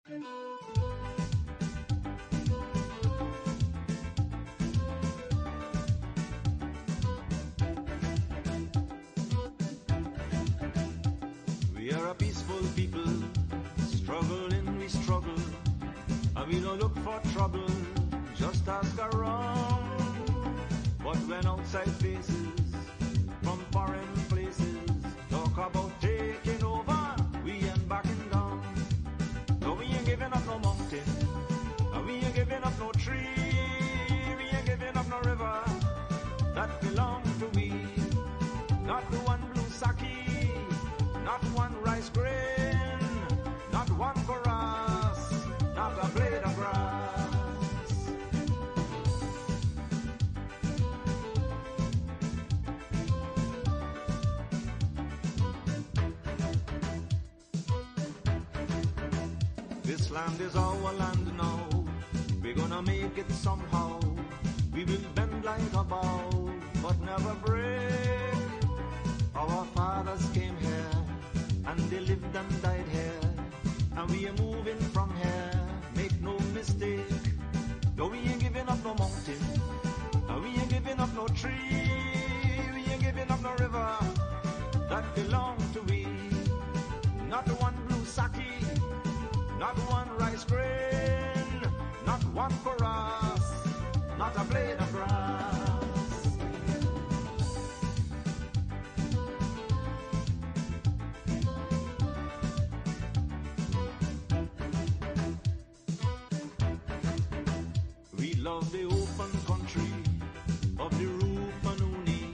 We are a peaceful people, struggling we struggle, and we don't look for trouble, just ask around. But when outside faces, from foreign places, talk about taking over, we ain't backing down. No, we ain't giving up no mountain, and we ain't giving up no tree, we ain't giving up no river, that belong to we. Not the one blue sake, not one rice grain, not one chorus, not a blade of grass. This land is our land now, we're gonna make it somehow. We will bend like a bow, but never break. Our fathers came here, and they lived and died here, and we are moving from here, make no mistake. No, we ain't giving up no mountain, and we ain't giving up no tree, we ain't giving up no river, that belong to we. Not one blue sake, not one rice grain, not one chorus, not a blade of grass. We love the open country of the Rupanuni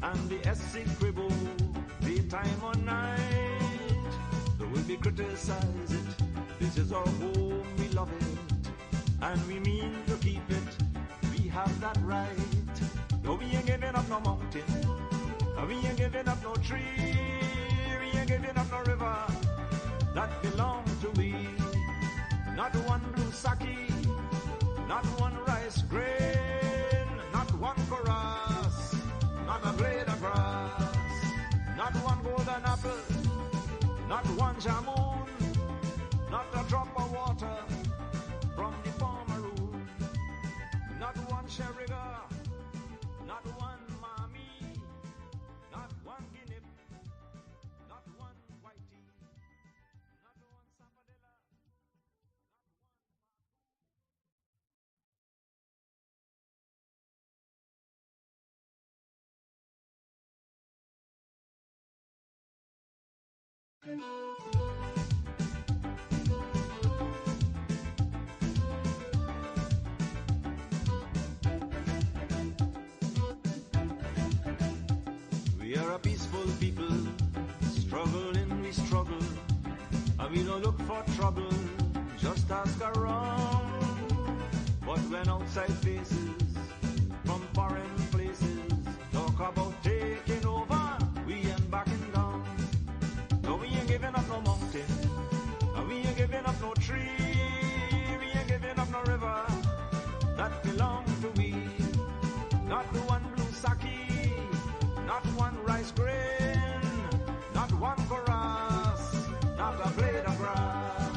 and the Essequibo, daytime or night. Though we criticize it, this is our home, we love it, and we mean to keep it. We have that right. No, we ain't giving up no mountain, and we ain't giving up no tree, we ain't giving up no river, that belong to we. Not one blue sake, not one rice grain, not one chorus, not a blade of grass, not one golden apple, not one jamun, not a drop of water from the Pomeroon, not one sherriga, not one mami, not one guinea, not one whitey, not one sapodilla. We are a peaceful people, struggling we struggle, and we don't look for trouble, just ask around. But when outside faces, from foreign places, talk about taking over, we ain't backing down. No, we ain't giving up no mountain, and we ain't giving up no tree, we ain't giving up no river, that belong to we. Not the one blue sake, not one rice grain, not one chorus, not a blade of grass.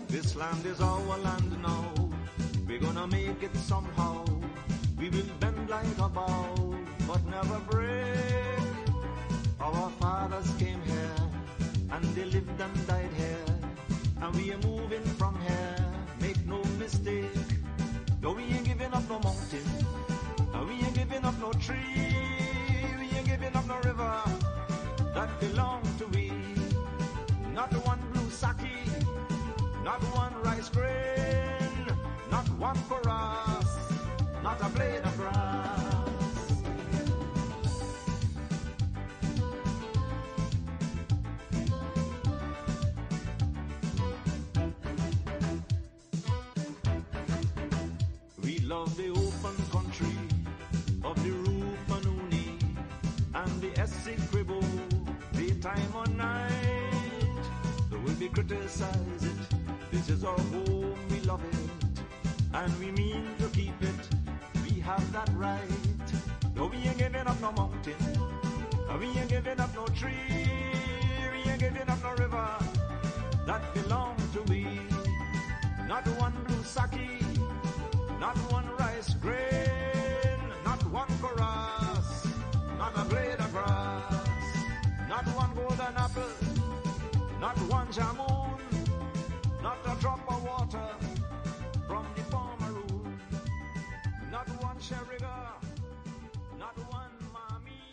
This land is our land now, we're gonna make it somehow. We will bend like a bow, but never break. Our fathers came here, and they lived and died here, and we are moving from here, make no mistake. No, we ain't giving up no mountain, and we ain't giving up no tree, we ain't giving up no river, that belong to we. Not one blue sake, not one rice grain, not one chorus, not a blade of grass. We love the open country of the Rupanuni and the Essequibo, daytime or night. Though we criticize it, this is our home, we love it, and we mean to keep it. We have that right. No, we ain't giving up no mountain, we ain't giving up no tree, we ain't giving up no river that belong to we. Not one blue sake, not one rice grain, not one chorus, not a blade of grass, not one golden apple, not one jamun, not a drop of water from the farmer room, not one sherriga, not one mommy,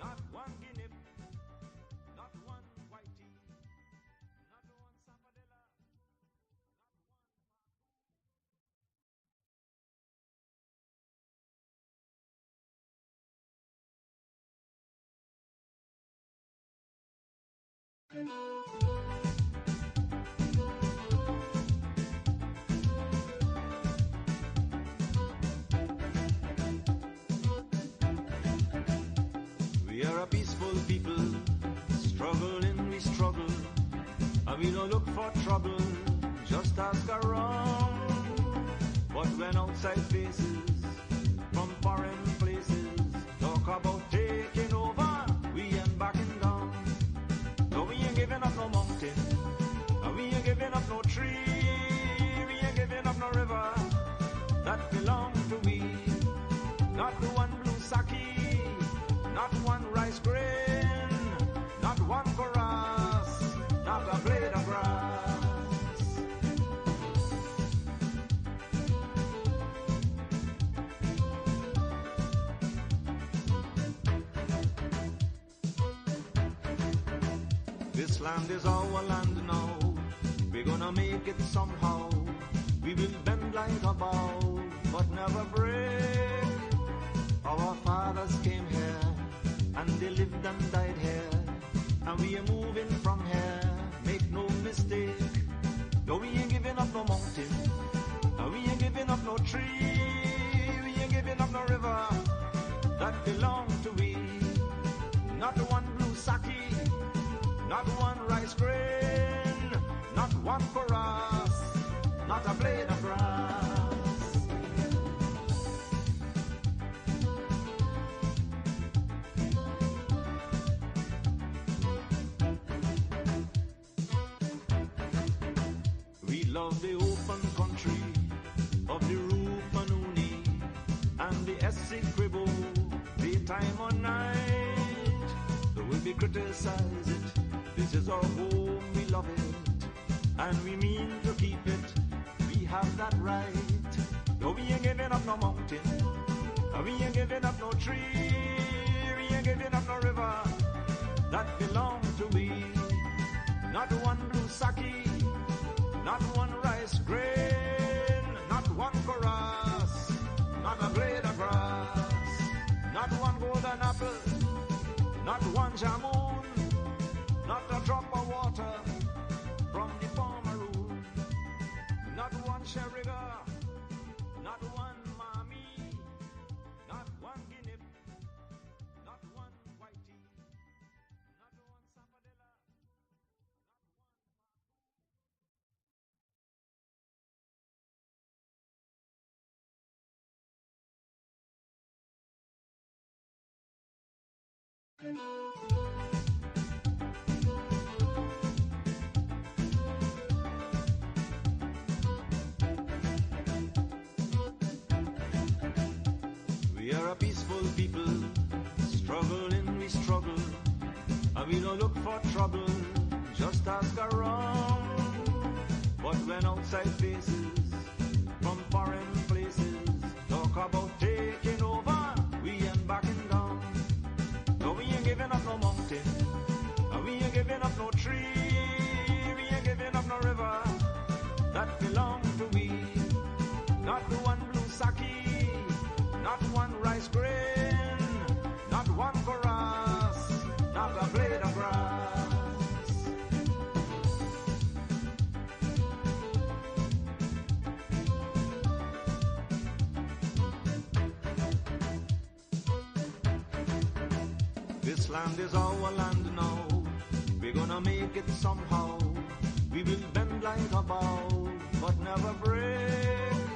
not one guinea, not one whitey, not one sapadella. We are a peaceful people, struggling we struggle, and we don't look for trouble, just ask around. But when outside faces, from foreign places, talk about taking over, we ain't backing down. No, we ain't giving up no mountain, and we ain't giving up no tree, we ain't giving up no river that belong to we. Not the one blue sake, not one rice grain, not one chorus, not a blade of grass. This land is our land now, we're gonna make it somehow. We will bend like a bow, but never break. Our fathers came here, and they lived and died here, and we are moving from here, make no mistake. No, we ain't giving up no mountain, and we ain't giving up no tree, we ain't giving up no river that belong to we. Not one blue sake, not one rice grain, not one chorus, not a blade of grass. We love the open country of the Rupanuni and the Essequibo, daytime or night. Though we criticize it, this is our home, we love it, and we mean to keep it. We have that right. No, we ain't giving up no mountain, we ain't giving up no tree, we ain't giving up no river that belong to we. Not one blue sake, not one rice grain, not one chorus, not a blade of grass, not one golden apple, not one jamun, not a drop of water from the farmer room, not one sherriga, not one mommy, not one guinea, not one whitey, not one sapadella. We are a peaceful people, struggling we struggle, and we don't look for trouble, just ask around. But when outside faces, from foreign places, talk about taking over, we ain't backing down. No, we ain't giving up no mountain, and we ain't giving up no tree, we ain't giving up no river that belong to we. Not the one blue sake, not one rice grain, not one chorus, not a blade of grass. This land is our land now, we're gonna make it somehow. We will bend like a bow, but never break.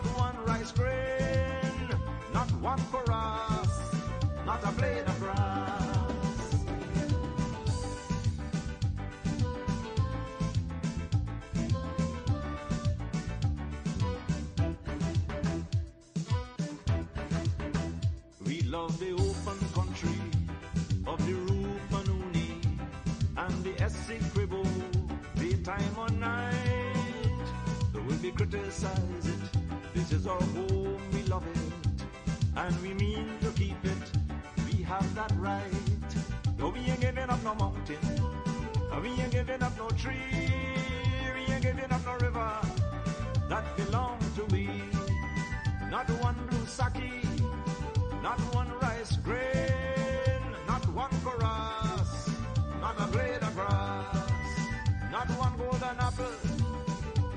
not one rice grain, not one chorus, not a blade of grass. We love the open country of the Rupanuni and the Essequibo, daytime or night. Though we criticize it, this is our home, we love it, and we mean to keep it. We have that right. Though we ain't giving up no mountain, and we ain't giving up no tree, we ain't giving up no river that belong to we. Not one blue sake, not one rice grain, not one chorus, not a blade of grass, not one golden apple,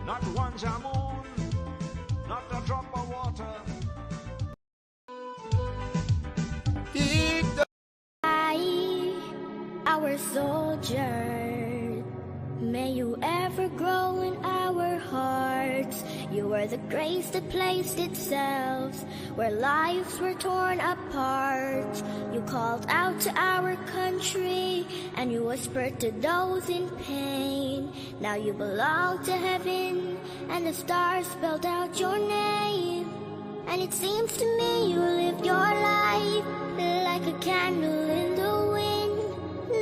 not one jamun, not a drop of water. Our soldier, may you ever grow in our hearts. You are the grace that placed itself where lives were torn apart. You called out to our country and you whispered to those in pain. Now you belong to heaven and the stars spelled out your name. And it seems to me you lived your life like a candle in the wind,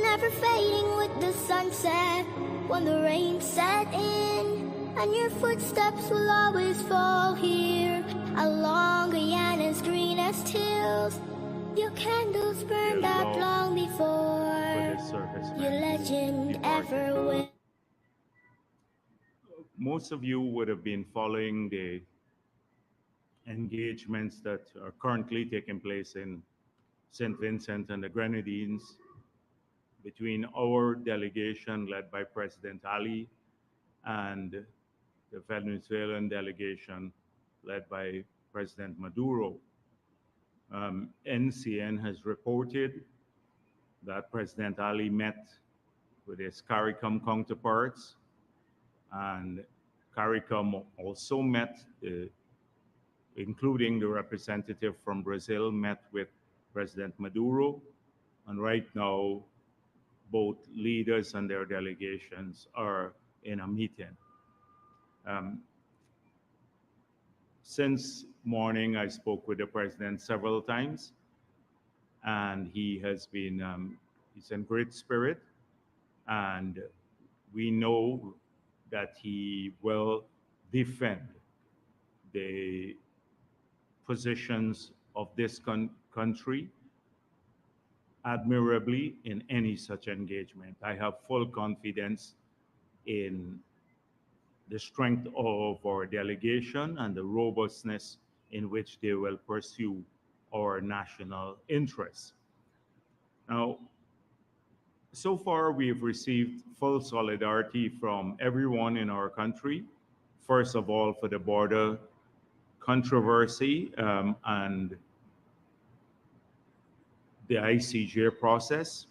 never fading with the sunset when the rain set in. And your footsteps will always fall here along Guyana's greenest hills. Your candles burned out long before your legend ever will. Most of you would have been following the engagements that are currently taking place in St. Vincent and the Grenadines between our delegation led by President Ali and the Venezuelan delegation led by President Maduro. NCN has reported that President Ali met with his CARICOM counterparts, and CARICOM also met, including the representative from Brazil, met with President Maduro, and right now both leaders and their delegations are in a meeting. Since morning, I spoke with the president several times, and he has been, he's in great spirit, and we know that he will defend the positions of this country admirably in any such engagement. I have full confidence in the strength of our delegation and the robustness in which they will pursue our national interests. Now, so far we've received full solidarity from everyone in our country. First of all, for the border controversy and the ICJ process.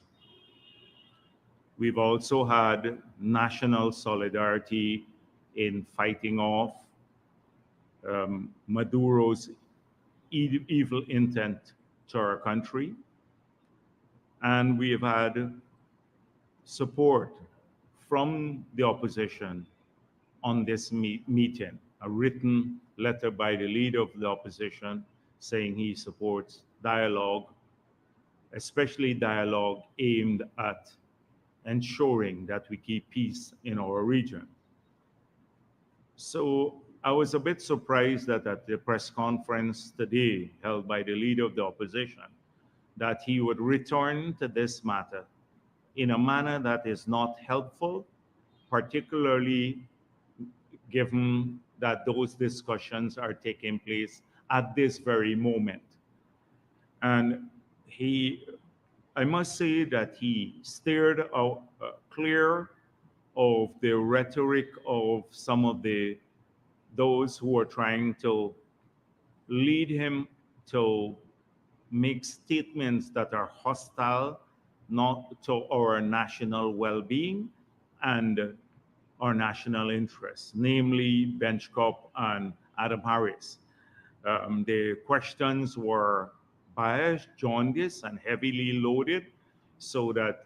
We've also had national solidarity in fighting off Maduro's evil intent to our country. And we have had support from the opposition on this meeting, a written letter by the leader of the opposition saying he supports dialogue, especially dialogue aimed at ensuring that we keep peace in our region. So I was a bit surprised that at the press conference today held by the leader of the opposition, that he would return to this matter in a manner that is not helpful, particularly given that those discussions are taking place at this very moment. And I must say that he steered out clear of the rhetoric of some of those who are trying to lead him to make statements that are hostile not to our national well-being and our national interests, namely bench cup and Adam Harris. The questions were biased, jaundiced, and heavily loaded so that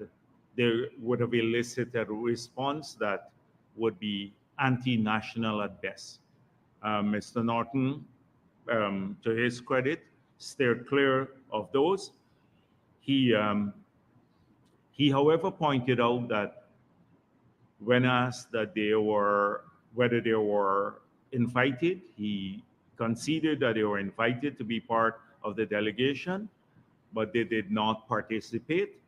they would have elicited a response that would be anti-national at best. Mr. Norton, to his credit, steered clear of those. He, um, he, however, pointed out that when asked that they were whether they were invited, he conceded that they were invited to be part of the delegation, but they did not participate.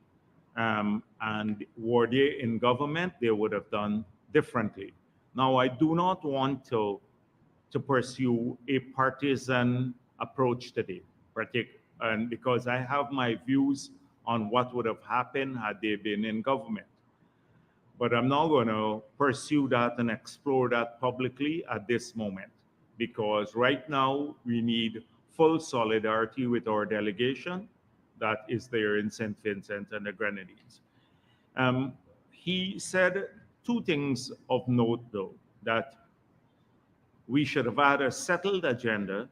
And were they in government, they would have done differently. Now, I do not want to pursue a partisan approach today, and because I have my views on what would have happened had they been in government. But I'm not going to pursue that and explore that publicly at this moment because right now we need full solidarity with our delegation that is there in St. Vincent and the Grenadines. Um, he said two things of note, though, that we should have had a settled agenda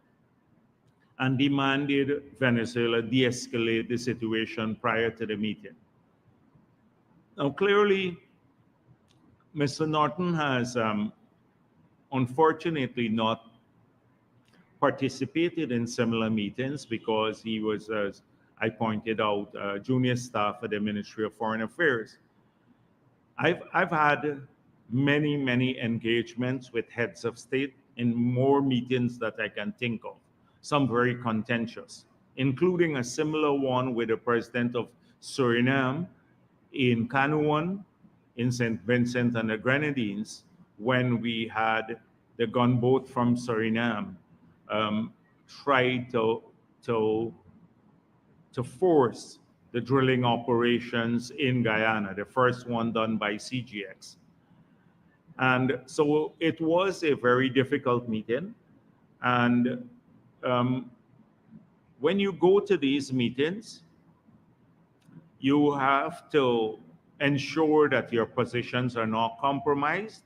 and demanded Venezuela de escalate the situation prior to the meeting. Now, clearly, Mr. Norton has unfortunately not participated in similar meetings because he was, as I pointed out, junior staff at the Ministry of Foreign Affairs. I've had many engagements with heads of state in more meetings that I can think of, some very contentious, including a similar one with the president of Suriname in Canuan, in St. Vincent and the Grenadines, when we had the gunboat from Suriname try to force the drilling operations in Guyana, the first one done by CGX. And so it was a very difficult meeting. And when you go to these meetings, you have to ensure that your positions are not compromised,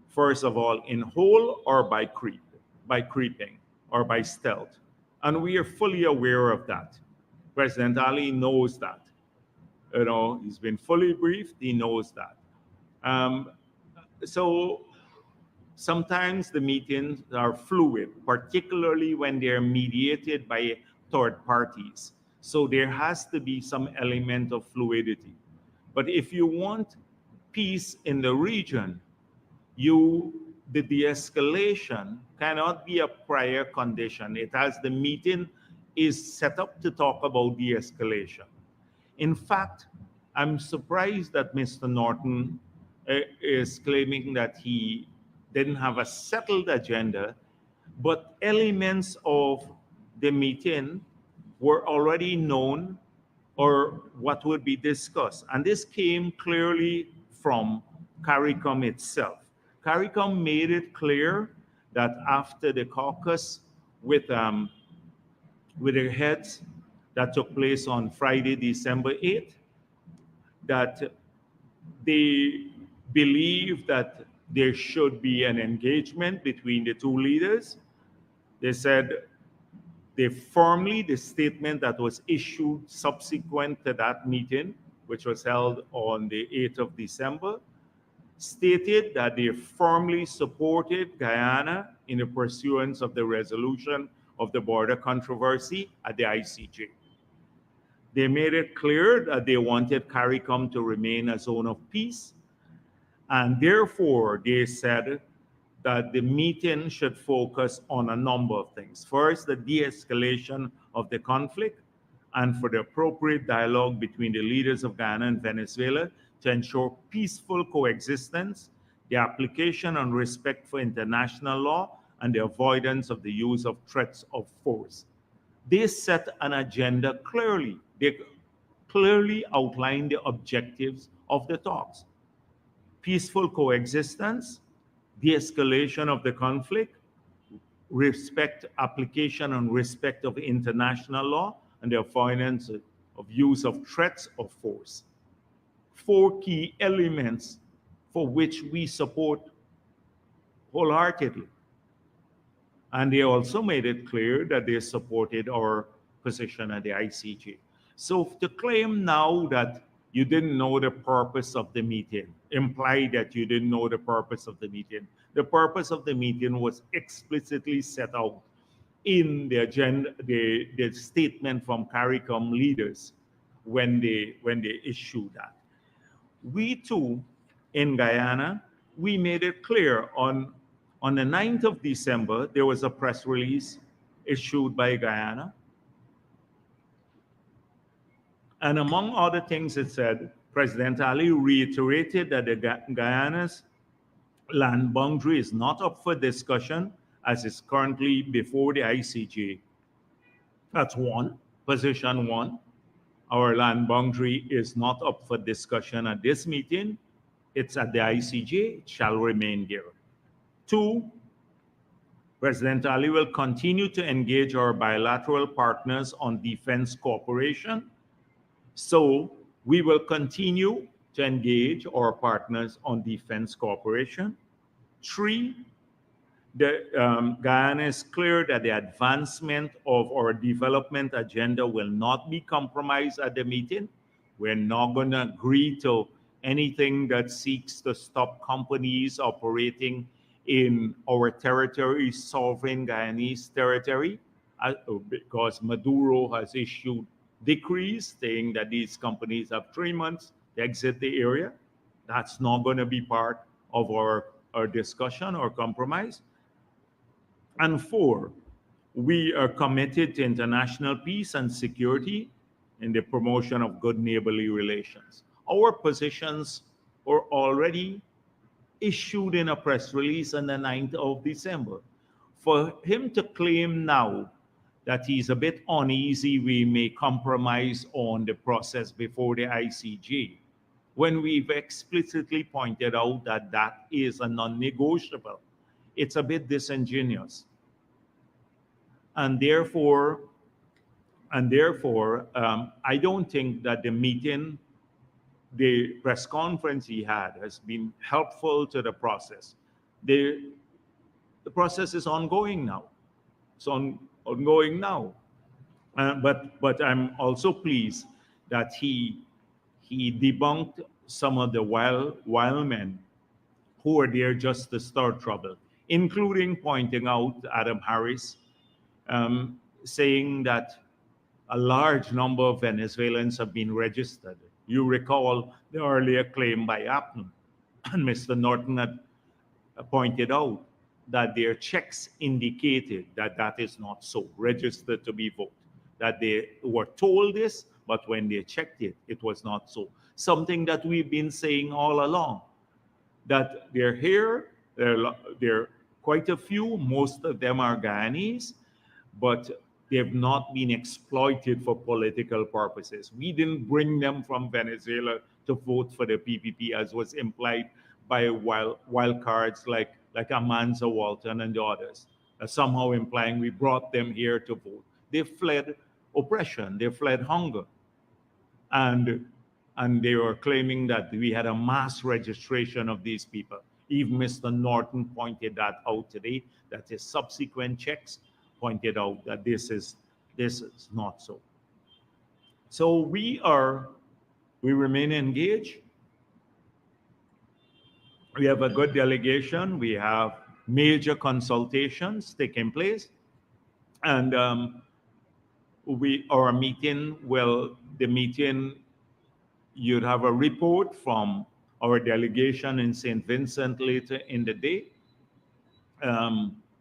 first of all, in whole or by creeping or by stealth. And we are fully aware of that. President Ali knows that. You know, he's been fully briefed, he knows that. So sometimes the meetings are fluid, particularly when they're mediated by third parties. So there has to be some element of fluidity. But if you want peace in the region, the de-escalation cannot be a prior condition. The meeting is set up to talk about de-escalation. In fact, I'm surprised that Mr. Norton is claiming that he didn't have a settled agenda, but elements of the meeting were already known or what would be discussed. And this came clearly from CARICOM itself. CARICOM made it clear that after the caucus with their heads that took place on Friday, December 8th, that they believe that there should be an engagement between the two leaders. They said the statement that was issued subsequent to that meeting, which was held on the 8th of December, stated that they firmly supported Guyana in the pursuance of the resolution of the border controversy at the ICJ. They made it clear that they wanted CARICOM to remain a zone of peace, and therefore they said that the meeting should focus on a number of things. First, the de-escalation of the conflict, and for the appropriate dialogue between the leaders of Guyana and Venezuela to ensure peaceful coexistence, the application and respect for international law, and the avoidance of the use of threats of force. They set an agenda clearly. They clearly outlined the objectives of the talks. Peaceful coexistence, de-escalation of the conflict, application and respect of international law, and the avoidance of use of threats of force. Four key elements for which we support wholeheartedly. And they also made it clear that they supported our position at the ICJ. So to claim now that you didn't know the purpose of the meeting, implied that you didn't know the purpose of the meeting. The purpose of the meeting was explicitly set out in the agenda, the statement from CARICOM leaders when they issued that. We too, in Guyana, we made it clear on the 9th of December, there was a press release issued by Guyana. And among other things, it said, President Ali reiterated that Guyana's land boundary is not up for discussion as is currently before the ICJ. That's one, position one. Our land boundary is not up for discussion at this meeting. It's at the ICJ, it shall remain there. Two, President Ali will continue to engage our bilateral partners on defense cooperation. So we will continue to engage our partners on defense cooperation. Three, Guyana is clear that the advancement of our development agenda will not be compromised at the meeting. We're not going to agree to anything that seeks to stop companies operating in our territory, sovereign Guyanese territory, because Maduro has issued decrees saying that these companies have 3 months to exit the area. That's not going to be part of our discussion or compromise. And four, we are committed to international peace and security and the promotion of good neighborly relations. Our positions were already issued in a press release on the 9th of December. For him to claim now that he's a bit uneasy, we may compromise on the process before the ICJ, when we've explicitly pointed out that that is a non-negotiable, it's a bit disingenuous. And therefore, I don't think that the meeting, the press conference he had has been helpful to the process. The process is ongoing now. It's ongoing now. But I'm also pleased that he debunked some of the wild men who were there just to start trouble, including pointing out Adam Harris, saying that a large number of Venezuelans have been registered. You recall the earlier claim by Apton, and Mr. Norton had pointed out that their checks indicated that that is not so, registered to be voted, that they were told this, but when they checked it, it was not so. Something that we've been saying all along, that they're here, they're quite a few, most of them are Guyanese, but they've not been exploited for political purposes. We didn't bring them from Venezuela to vote for the PPP, as was implied by wild cards like Amanza Walton and the others, somehow implying we brought them here to vote. They fled oppression, they fled hunger. And they were claiming that we had a mass registration of these people. Even Mr. Norton pointed that out today, that his subsequent checks pointed out that this is not so. So we remain engaged. We have a good delegation. We have major consultations taking place, and our meeting you'd have a report from our delegation in St. Vincent later in the day.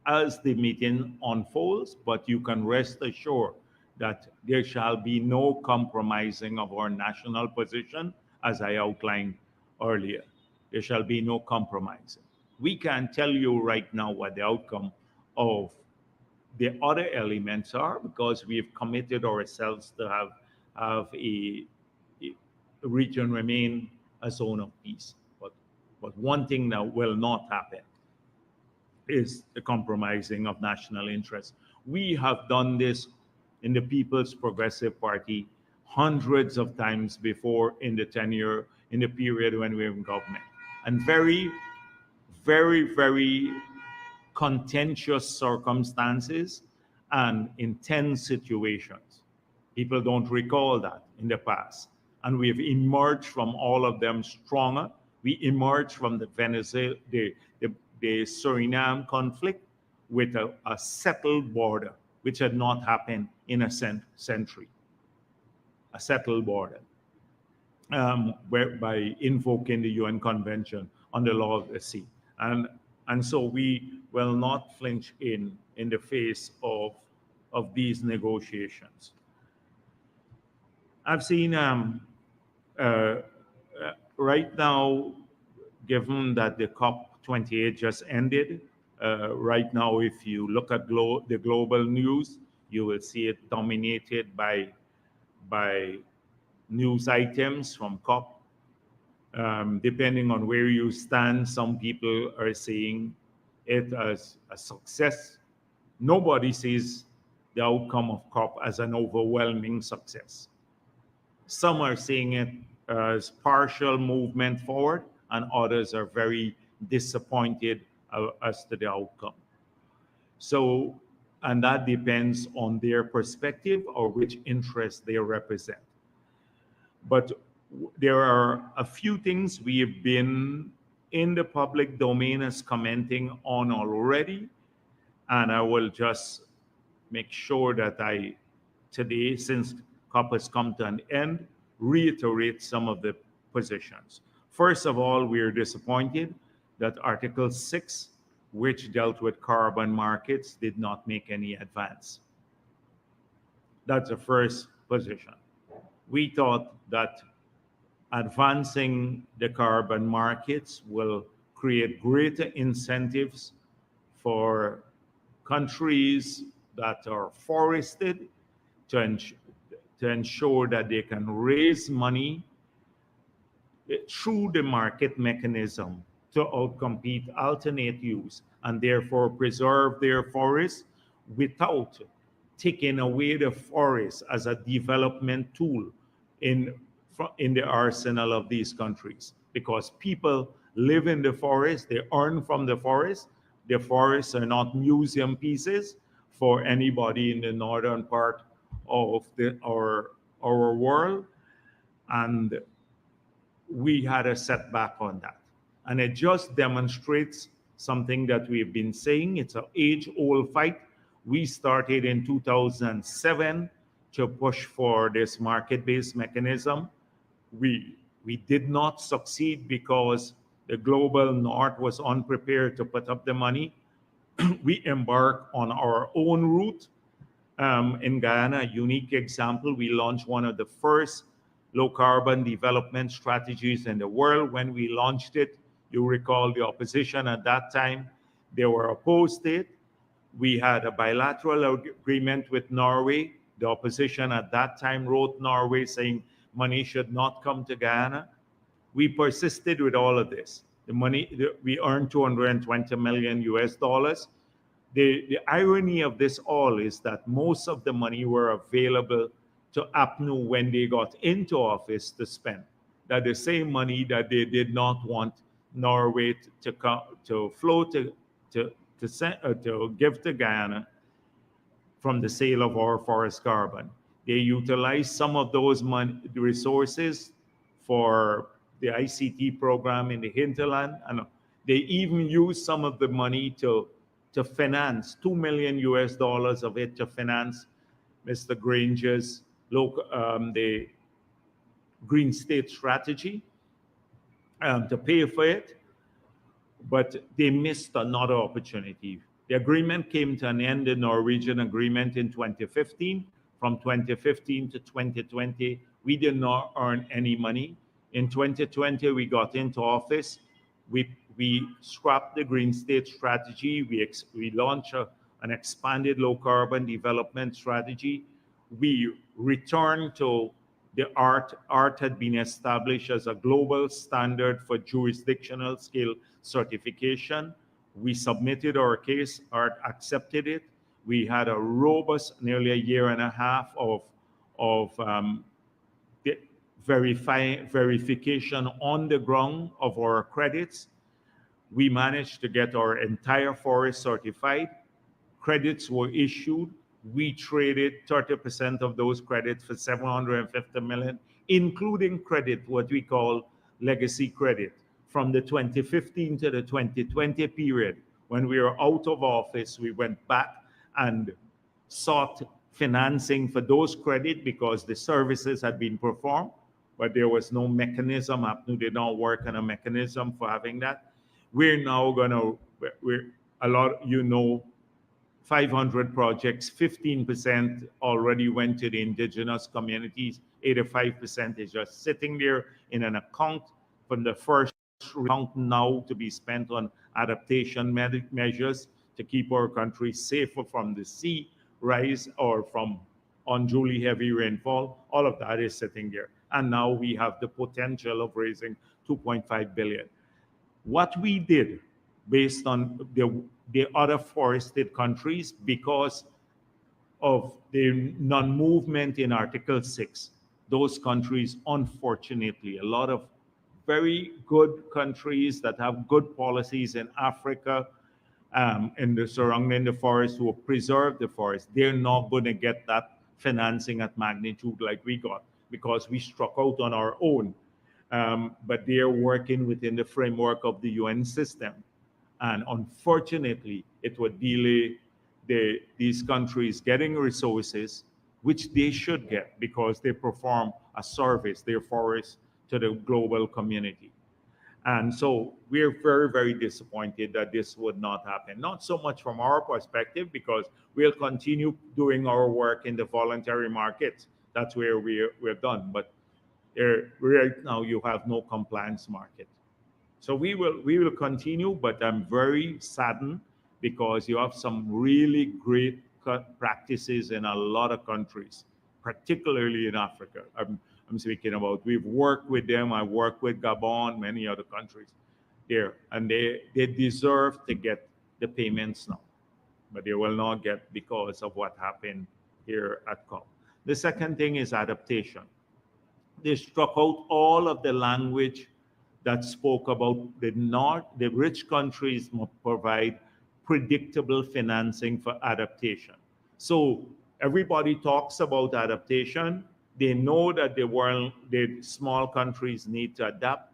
As the meeting unfolds, but you can rest assured that there shall be no compromising of our national position, as I outlined earlier. There shall be no compromising. We can tell you right now what the outcome of the other elements are, because we've committed ourselves to have a region remain a zone of peace. But one thing that will not happen is the compromising of national interests. We have done this in the People's Progressive Party hundreds of times before in the period when we were in government. And very, very, very contentious circumstances and intense situations. People don't recall that in the past. And we've emerged from all of them stronger. We emerged from the Venezuela, the Suriname conflict with a settled border, which had not happened in a century. A settled border, by invoking the UN Convention on the Law of the Sea. And so we will not flinch in the face of these negotiations. I've seen right now, given that the COP28 just ended, right now, if you look at the global news, you will see it dominated by news items from COP. Depending on where you stand, some people are seeing it as a success. Nobody sees the outcome of COP as an overwhelming success. Some are seeing it as partial movement forward, and others are very disappointed as to the outcome. So, and that depends on their perspective or which interest they represent. But there are a few things we have been in the public domain as commenting on already, and I will just make sure that I, today, since COP has come to an end, reiterate some of the positions. First of all, we are disappointed that Article 6, which dealt with carbon markets, did not make any advance. That's the first position. We thought that advancing the carbon markets will create greater incentives for countries that are forested to ensure that they can raise money through the market mechanism to outcompete alternate use and therefore preserve their forests without taking away the forest as a development tool in the arsenal of these countries. Because people live in the forest, they earn from the forest. The forests are not museum pieces for anybody in the northern part of our world. And we had a setback on that. And it just demonstrates something that we've been saying. It's an age-old fight. We started in 2007 to push for this market-based mechanism. We did not succeed because the global north was unprepared to put up the money. We embarked on our own route. In Guyana, a unique example, we launched one of the first low carbon development strategies in the world. When we launched it, you recall the opposition at that time, they were opposed to it. We had a bilateral agreement with Norway. The opposition at that time wrote Norway saying money should not come to Guyana. We persisted with all of this. We earned 220 million US dollars. The irony of this all is that most of the money were available to APNU when they got into office to spend. That the same money that they did not want Norway to give to Guyana from the sale of our forest carbon. They utilized some of those resources for the ICT program in the hinterland, and they even used some of the money to finance $2 million US of it to finance Mr. Granger's the Green State strategy to pay for it, but they missed another opportunity. The agreement came to an end, the Norwegian agreement, in 2015. From 2015 to 2020, we did not earn any money. In 2020, we got into office. We scrapped the Green State strategy. We launched an expanded low carbon development strategy. We returned to the ART. ART had been established as a global standard for jurisdictional scale certification. We submitted our case, ART accepted it. We had a robust, nearly a year and a half of verification on the ground of our credits. We managed to get our entire forest certified. Credits were issued. We traded 30% of those credits for 750 million, including credit, what we call legacy credit. From the 2015 to the 2020 period, when we were out of office, we went back and sought financing for those credit because the services had been performed, but there was no mechanism. APNU did not work on a mechanism for having that. We're now gonna, we're a lot, 500 projects, 15% already went to the indigenous communities, 85% is just sitting there in an account from the first account now to be spent on adaptation measures to keep our country safer from the sea rise or from unduly heavy rainfall. All of that is sitting there. And now we have the potential of raising 2.5 billion. What we did based on the other forested countries, because of the non-movement in Article 6, those countries, unfortunately, a lot of very good countries that have good policies in Africa, in the surrounding the forest, who preserve the forest, they're not going to get that financing at magnitude like we got because we struck out on our own. But they're working within the framework of the UN system. And unfortunately, it would delay these countries getting resources, which they should get because they perform a service, their forests, to the global community. And so we're very, very disappointed that this would not happen. Not so much from our perspective, because we'll continue doing our work in the voluntary market. That's where we're done. But right now, you have no compliance market. So we will continue, but I'm very saddened because you have some really great practices in a lot of countries, particularly in Africa. I'm speaking about, we've worked with them. I work with Gabon, many other countries there, and they deserve to get the payments now, but they will not get because of what happened here at COP. The second thing is adaptation. They struck out all of the language that spoke about the rich countries must provide predictable financing for adaptation. So everybody talks about adaptation. They know that the small countries need to adapt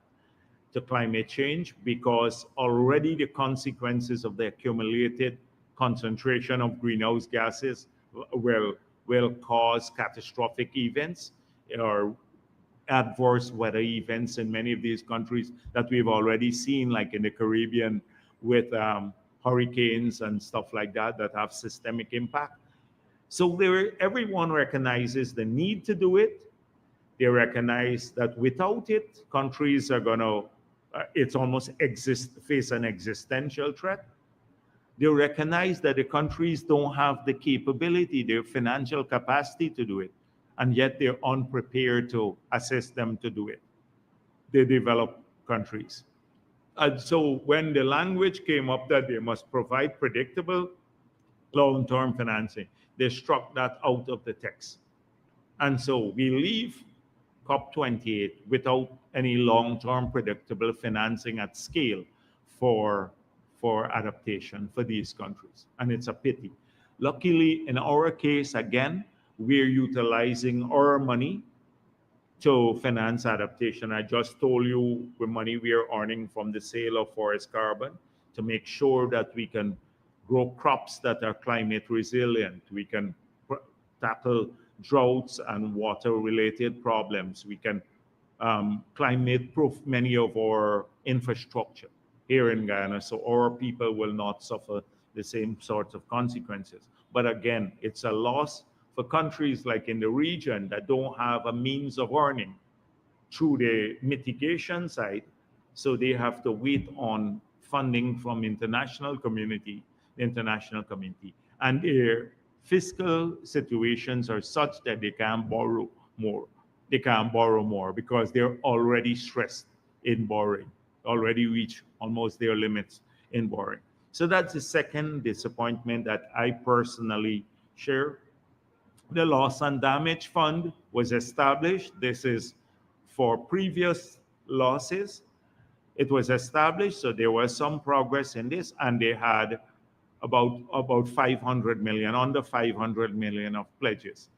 to climate change because already the consequences of the accumulated concentration of greenhouse gases will cause catastrophic events or adverse weather events in many of these countries that we've already seen, like in the Caribbean with hurricanes and stuff like that have systemic impact. So everyone recognizes the need to do it. They recognize that without it, countries are going to, it's almost face an existential threat. They recognize that the countries don't have the capability, their financial capacity to do it, and yet they're unprepared to assist them to do it, the developed countries. And so when the language came up that they must provide predictable long-term financing, they struck that out of the text. And so we leave COP28 without any long-term predictable financing at scale for adaptation for these countries. And it's a pity. Luckily, in our case, again, we're utilizing our money to finance adaptation. I just told you the money we are earning from the sale of forest carbon to make sure that we can grow crops that are climate resilient. We can tackle droughts and water-related problems. We can climate-proof many of our infrastructure here in Guyana, so our people will not suffer the same sorts of consequences. But again, it's a loss for countries like in the region that don't have a means of earning through the mitigation side, so they have to wait on funding from international community, and their fiscal situations are such that they can't borrow more. They can't borrow more because they're already stressed in borrowing, already reach almost their limits in borrowing. So that's the second disappointment that I personally share. The Loss and Damage Fund was established. This is for previous losses. It was established, so there was some progress in this, and they had about 500 million, under 500 million of pledges.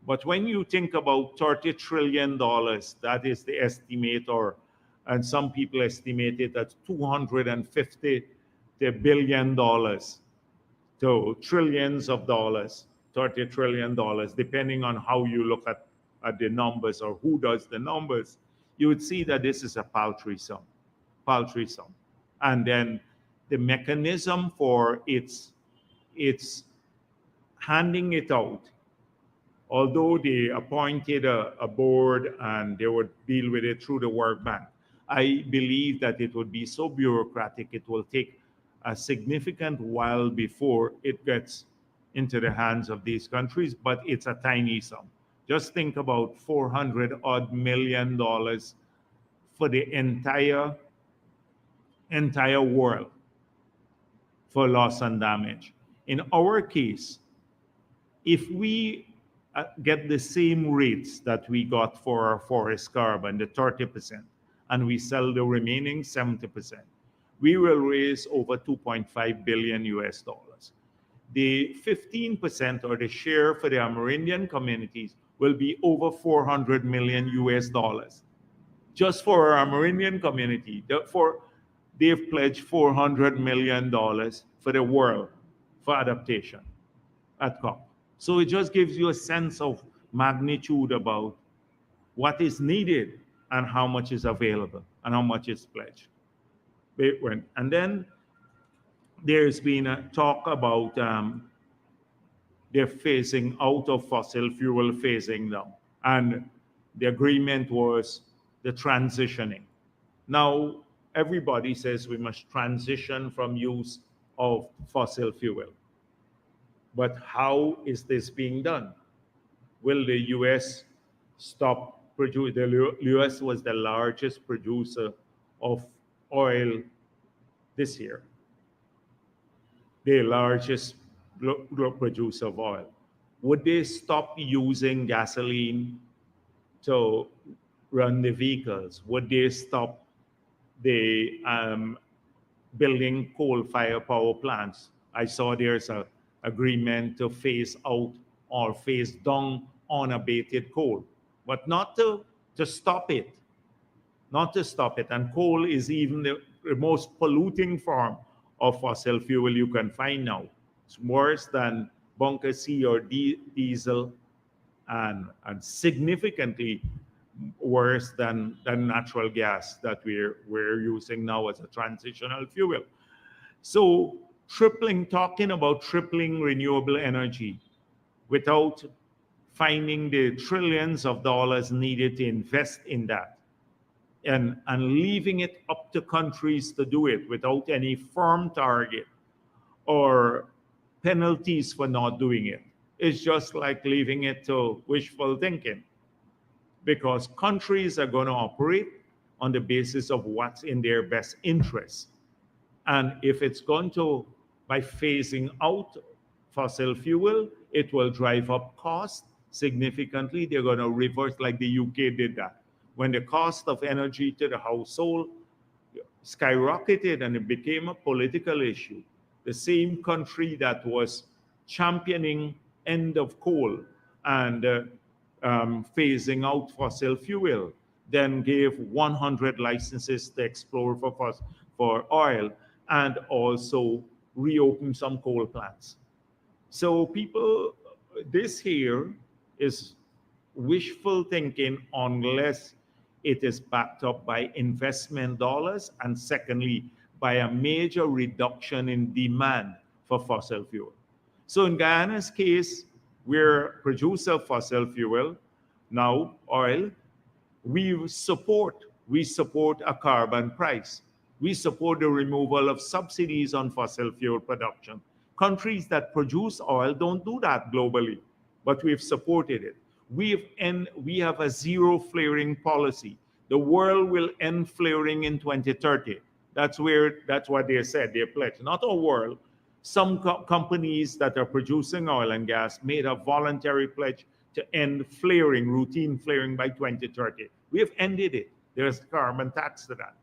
But when you think about $30 trillion, that is the estimate, and some people estimate it at $250 billion to trillions of dollars, $30 trillion, depending on how you look at the numbers or who does the numbers, you would see that this is a paltry sum, paltry sum. And then the mechanism for its handing it out, although they appointed a board and they would deal with it through the World Bank, I believe that it would be so bureaucratic, it will take a significant while before it gets into the hands of these countries, but it's a tiny sum. Just think about $400 million for the entire world for loss and damage. In our case, if we get the same rates that we got for our forest carbon, the 30%, and we sell the remaining 70%, we will raise over 2.5 billion US dollars. The 15% or the share for the Amerindian communities will be over 400 million US dollars. Just for our Amerindian community, therefore, they've pledged $400 million for the world for adaptation at COP. So it just gives you a sense of magnitude about what is needed and how much is available and how much is pledged. And then there's been a talk about they're phasing out of fossil fuel, phasing down. And the agreement was the transitioning. Now, everybody says we must transition from use of fossil fuel. But how is this being done? Will the US stop producing? The US was the largest producer of oil this year, the largest producer of oil. Would they stop using gasoline to run the vehicles? Would they stop the building coal-fired power plants? I saw there's an agreement to phase out or phase down unabated coal, but not to stop it. Not to stop it. And coal is even the most polluting form of fossil fuel you can find now. It's worse than bunker C or diesel, and significantly worse than natural gas that we're using now as a transitional fuel. So talking about tripling renewable energy without finding the trillions of dollars needed to invest in that, and leaving it up to countries to do it without any firm target or penalties for not doing it, is just like leaving it to wishful thinking, because countries are going to operate on the basis of what's in their best interest. And if it's going to, by phasing out fossil fuel, it will drive up costs significantly. They're going to reverse, like the UK did that. When the cost of energy to the household skyrocketed and it became a political issue, the same country that was championing end of coal and phasing out fossil fuel then gave 100 licenses to explore for oil and also reopen some coal plants. So this here is wishful thinking unless it is backed up by investment dollars, and secondly, by a major reduction in demand for fossil fuel. So in Guyana's case, we're a producer of fossil fuel, now oil. We support a carbon price. We support the removal of subsidies on fossil fuel production. Countries that produce oil don't do that globally, but we've supported it. We have a zero flaring policy. The world will end flaring in 2030. That's what they said, they pledged. Not a world. Some companies that are producing oil and gas made a voluntary pledge to end flaring, routine flaring by 2030. We have ended it. There's carbon tax to that.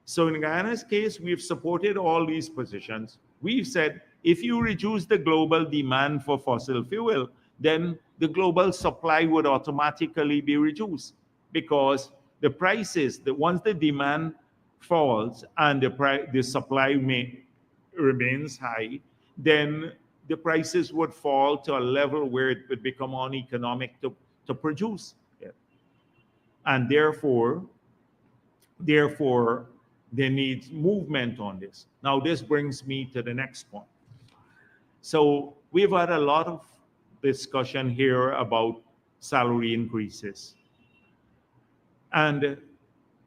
So in Guyana's case, we've supported all these positions. We've said if you reduce the global demand for fossil fuel, then the global supply would automatically be reduced because the prices, once the demand falls and the supply remains high, then the prices would fall to a level where it would become uneconomic to produce. Yeah. And therefore, there needs movement on this. Now, this brings me to the next point. So we've had a lot of discussion here about salary increases. And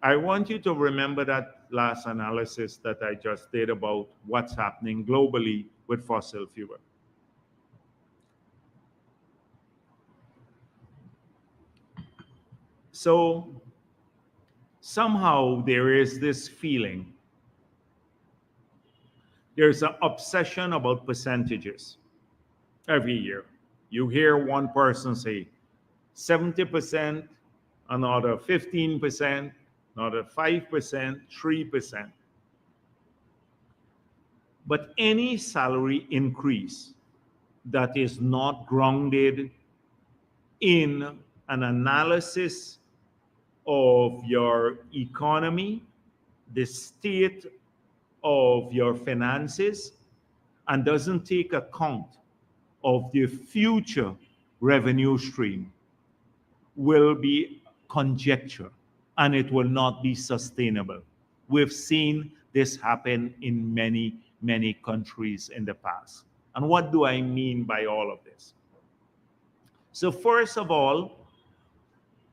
I want you to remember that last analysis that I just did about what's happening globally with fossil fuel. So somehow there is this feeling, there's an obsession about percentages every year. You hear one person say 70%, another 15%, another 5%, 3%. But any salary increase that is not grounded in an analysis of your economy, the state of your finances, and doesn't take account of the future revenue stream will be conjecture, and it will not be sustainable. We've seen this happen in many, many countries in the past. And what do I mean by all of this? So first of all,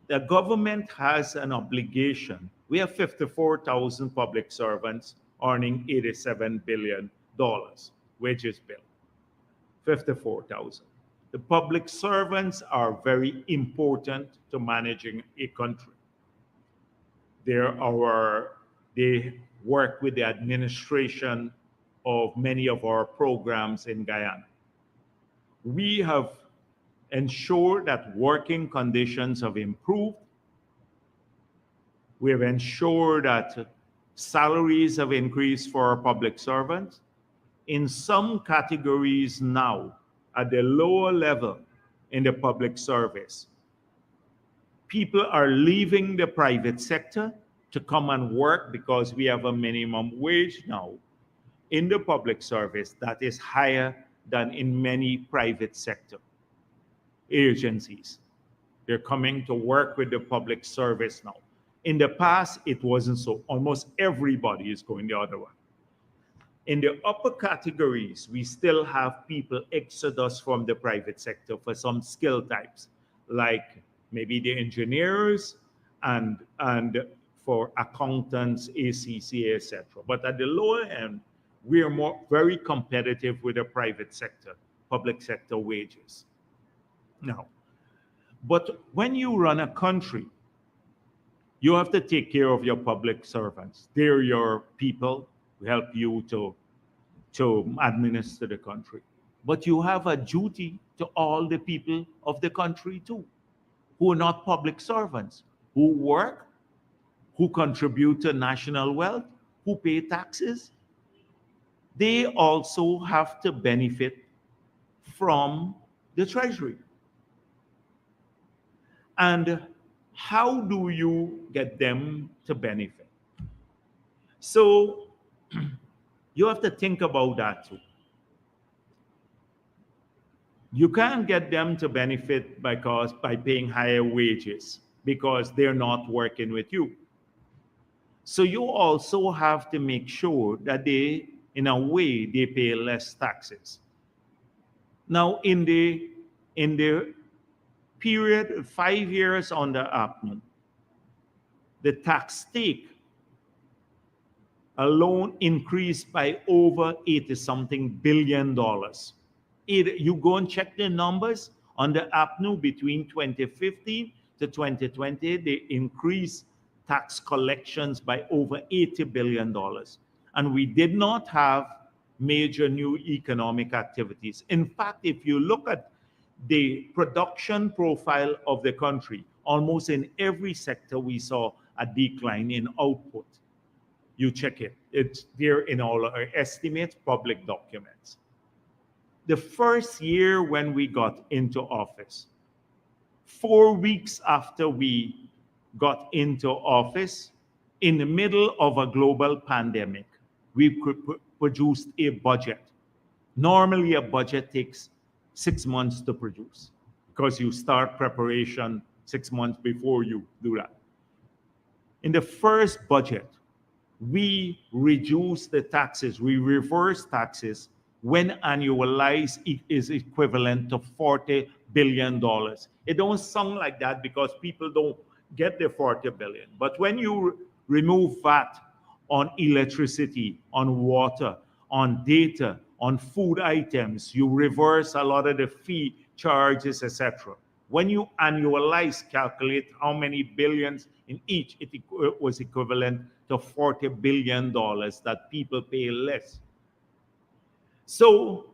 the government has an obligation. We have 54,000 public servants earning $87 billion wages bill. 54,000. The public servants are very important to managing a country. They work with the administration of many of our programs in Guyana. We have ensured that working conditions have improved. We have ensured that salaries have increased for our public servants. In some categories now, at the lower level in the public service, people are leaving the private sector to come and work because we have a minimum wage now in the public service that is higher than in many private sector agencies. They're coming to work with the public service now. In the past, it wasn't so. Almost everybody is going the other way. In the upper categories, we still have people exodus from the private sector for some skill types, like maybe the engineers and for accountants, ACCA, etc. But at the lower end, we are very competitive with the private sector, public sector wages. Now, but when you run a country, you have to take care of your public servants. They're your people who help you to administer the country. But you have a duty to all the people of the country too, who are not public servants, who work, who contribute to national wealth, who pay taxes. They also have to benefit from the treasury. And how do you get them to benefit? So you have to think about that too. You can't get them to benefit by paying higher wages because they're not working with you. So you also have to make sure that they, in a way, they pay less taxes. Now, in the period 5 years under APNU, the tax take alone increased by over $80-something billion. You go and check the numbers under APNU between 2015 to 2020, they increased tax collections by over $80 billion. And we did not have major new economic activities. In fact, if you look at the production profile of the country, almost in every sector we saw a decline in output. You check it. It's there in all our estimates, public documents. The first year when we got into office, 4 weeks after we got into office, in the middle of a global pandemic, we produced a budget. Normally, a budget takes 6 months to produce because you start preparation 6 months before you do that. In the first budget, we reduced the taxes, we reversed taxes when annualized it is equivalent to $40 billion. It don't sound like that because people don't get the 40 billion. But when you remove VAT on electricity, on water, on data, on food items, you reverse a lot of the fee charges, etc. When you annualize, calculate how many billions in each, it was equivalent to $40 billion that people pay less. So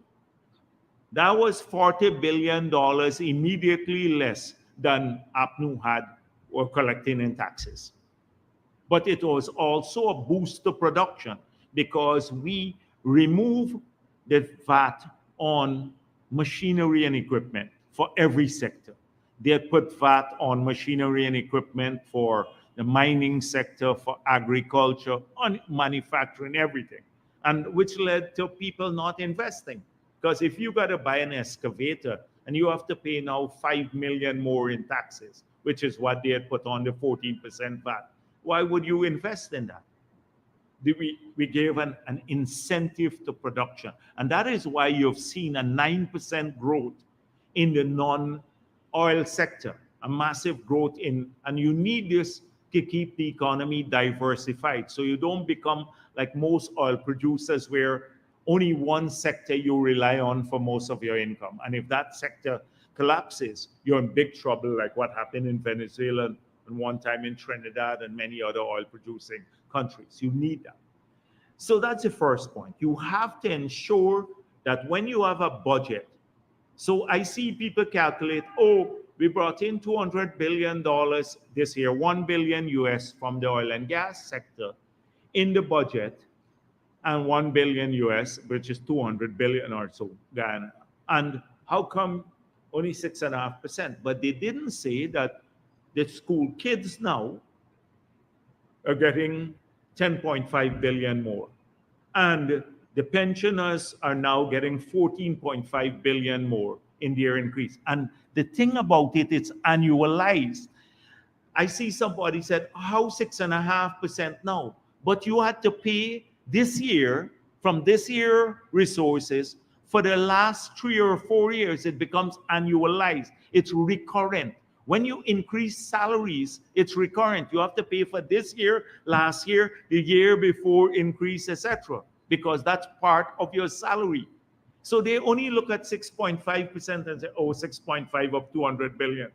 that was $40 billion immediately less than APNU had or collecting in taxes. But it was also a boost to production because we removed the VAT on machinery and equipment for every sector. They had put VAT on machinery and equipment for the mining sector, for agriculture, on manufacturing, everything. And which led to people not investing. Because if you got to buy an excavator and you have to pay now 5 million more in taxes, which is what they had put on the 14% VAT, why would you invest in that? We gave an incentive to production. And that is why you've seen a 9% growth in the non-oil sector, a massive growth in, and you need this to keep the economy diversified. So you don't become like most oil producers where only one sector you rely on for most of your income. And if that sector collapses, you're in big trouble, like what happened in Venezuela and one time in Trinidad and many other oil producing countries. You need that. So that's the first point. You have to ensure that when you have a budget, so I see people calculate, oh, we brought in $200 billion this year, 1 billion US from the oil and gas sector in the budget, and 1 billion US, which is 200 billion or so, Ghana. And how come only 6.5%? But they didn't say that the school kids now are getting 10.5 billion more. And the pensioners are now getting 14.5 billion more in their increase. And the thing about it, it's annualized. I see somebody said, how 6.5% now? But you had to pay this year, from this year resources, for the last 3 or 4 years, it becomes annualized. It's recurrent. When you increase salaries, it's recurrent. You have to pay for this year, last year, the year before increase, etc. Because that's part of your salary. So they only look at 6.5% and say, oh, 6.5 of 200 billion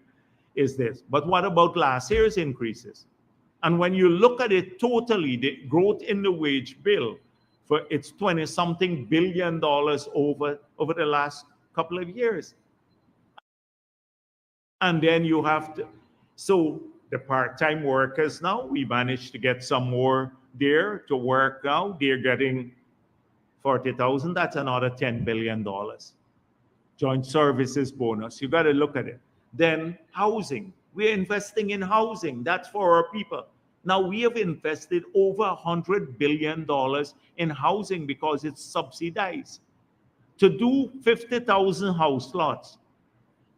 is this. But what about last year's increases? And when you look at it totally, the growth in the wage bill, for it's 20-something billion dollars over the last couple of years. And then you have to, so the part-time workers now, we managed to get some more there to work now. They're getting 40,000, that's another $10 billion. Joint services bonus, you got to look at it. Then housing, we're investing in housing, that's for our people. Now we have invested over $100 billion in housing because it's subsidized. To do 50,000 house lots,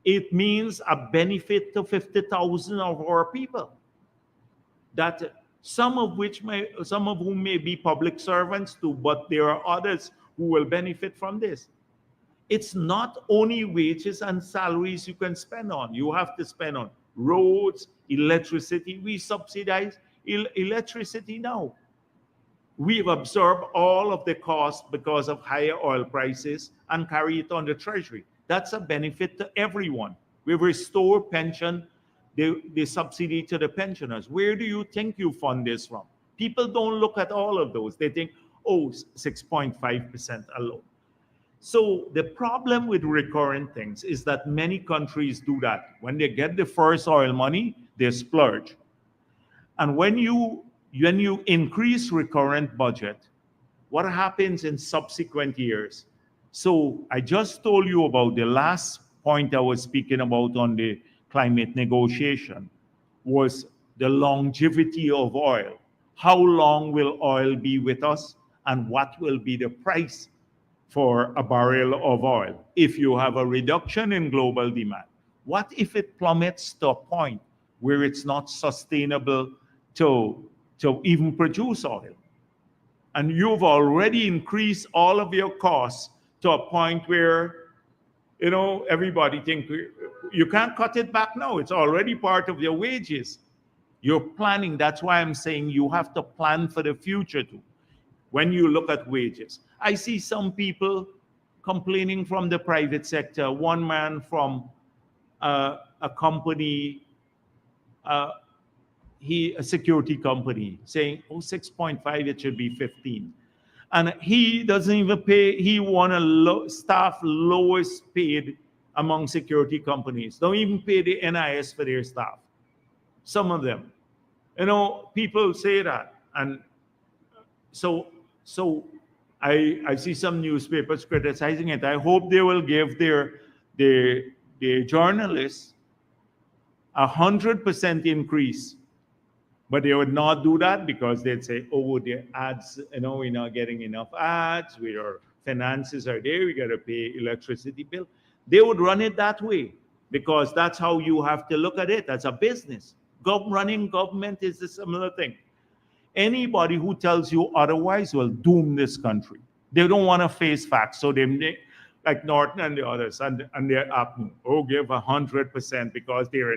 it means a benefit to 50,000 of our people. That some of whom may be public servants too, but there are others who will benefit from this. It's not only wages and salaries you can spend on. You have to spend on roads, electricity. We subsidize electricity now. We've absorbed all of the cost because of higher oil prices and carry it on the treasury. That's a benefit to everyone. We restore pension, the subsidy to the pensioners. Where do you think you fund this from? People don't look at all of those. They think, oh, 6.5% alone. So the problem with recurrent things is that many countries do that. When they get the first oil money, they splurge. And when you when you increase recurrent budget, what happens in subsequent years? So I just told you about the last point I was speaking about on the climate negotiation was the longevity of oil. How long will oil be with us, and what will be the price for a barrel of oil if you have a reduction in global demand? What if it plummets to a point where it's not sustainable to even produce oil? And you've already increased all of your costs to a point where, everybody think you can't cut it back now. It's already part of your wages. You're planning. That's why I'm saying you have to plan for the future too. When you look at wages, I see some people complaining from the private sector. One man from a company, uh, a security company, saying, "Oh, 6.5, it should be 15." And he doesn't even pay. He won a staff lowest paid among security companies. Don't even pay the NIS for their staff. Some of them, people say that, and so I see some newspapers criticizing it. I hope they will give their journalists 100% increase. But they would not do that because they'd say, "Oh, the ads, we're not getting enough ads. Our finances are there. We got to pay electricity bill." They would run it that way because that's how you have to look at it as a business. Running government is a similar thing. Anybody who tells you otherwise will doom this country. They don't want to face facts, so they make, like Norton and the others, and they're up. Oh, give 100% because they're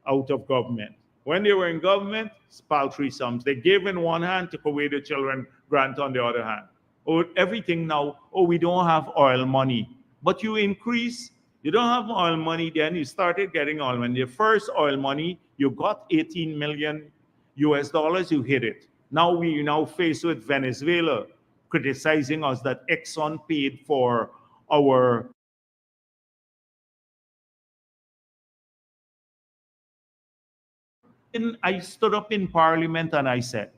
out of government. When they were in government, it's paltry sums. They gave in one hand, took away the children grant on the other hand. Oh, everything now, we don't have oil money. But you don't have oil money, then you started getting oil money. The first oil money, you got 18 million US dollars, you hit it. Now we now faced with Venezuela criticizing us that Exxon paid for our I stood up in Parliament and I said,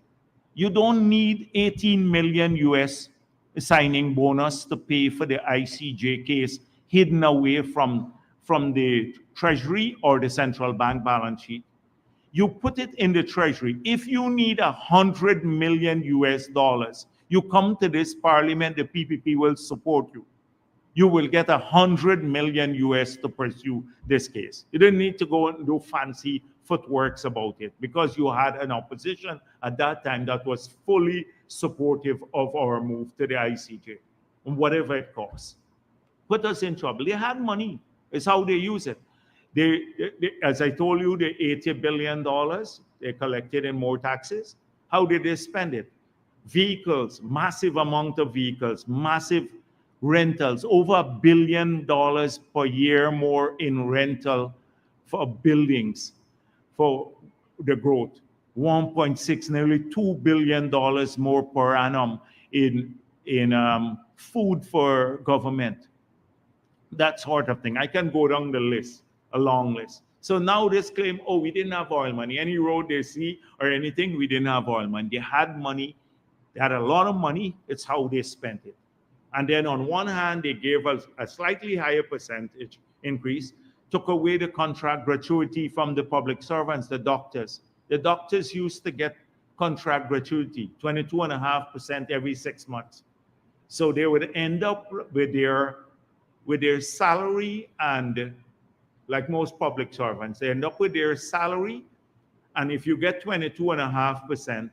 you don't need 18 million US signing bonus to pay for the ICJ case hidden away from the Treasury or the central bank balance sheet. You put it in the Treasury. If you need 100 million US dollars, you come to this Parliament, the PPP will support you. You will get 100 million US to pursue this case. You didn't need to go and do fancy footworks about it because you had an opposition at that time that was fully supportive of our move to the ICJ, whatever it costs. Put us in trouble. They had money. It's how they use it. They, as I told you, the $80 billion they collected in more taxes. How did they spend it? Vehicles, massive amount of vehicles, massive rentals, over $1 billion per year more in rental for buildings for the growth. 1.6, nearly $2 billion more per annum in food for government. That sort of thing. I can go down the list, a long list. So now this claim, we didn't have oil money. Any road they see or anything, we didn't have oil money. They had money. They had a lot of money. It's how they spent it. And then on one hand, they gave us a slightly higher percentage increase, took away the contract gratuity from the public servants, the doctors. The doctors used to get contract gratuity, 22.5% every 6 months. So they would end up with their salary, and like most public servants, they end up with their salary. And if you get 22.5%,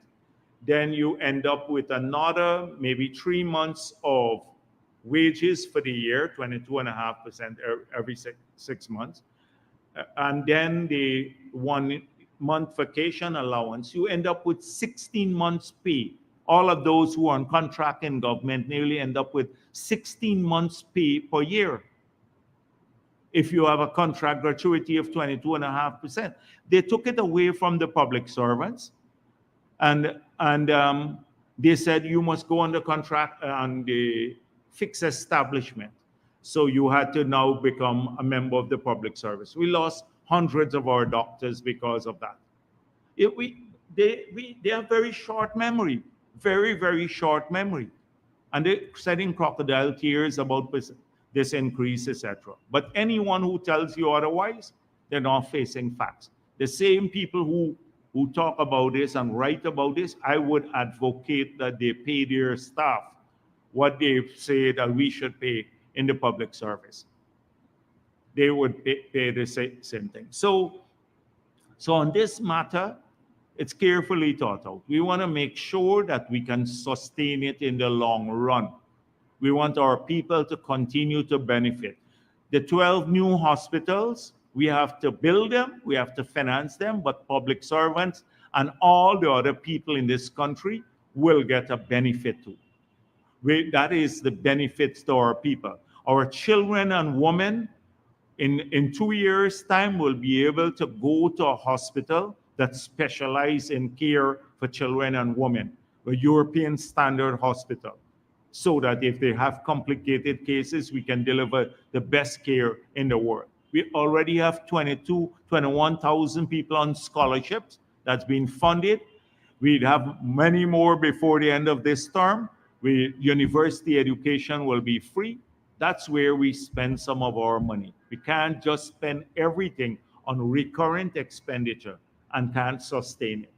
then you end up with another maybe 3 months of wages for the year, 22.5% every 6 months. And then the 1 month vacation allowance, you end up with 16 months pay. All of those who are on contract in government nearly end up with 16 months pay per year. If you have a contract gratuity of 22.5%, they took it away from the public servants, and they said you must go under contract on the fixed establishment. So you had to now become a member of the public service. We lost hundreds of our doctors because of that. they have very short memory, very short memory, and they're shedding crocodile tears about this increase, etc. But anyone who tells you otherwise, they're not facing facts. The same people who talk about this and write about this, I would advocate that they pay their staff what they say that we should pay in the public service. They would pay the same thing. So on this matter, it's carefully thought out. We want to make sure that we can sustain it in the long run. We want our people to continue to benefit. The 12 new hospitals, we have to build them, we have to finance them, but public servants and all the other people in this country will get a benefit too. That is the benefits to our people. Our children and women in 2 years' time will be able to go to a hospital that specializes in care for children and women, a European standard hospital, so that if they have complicated cases, we can deliver the best care in the world. We already have 21,000 people on scholarships that's been funded. We'd have many more before the end of this term. University education will be free. That's where we spend some of our money. We can't just spend everything on recurrent expenditure and can't sustain it.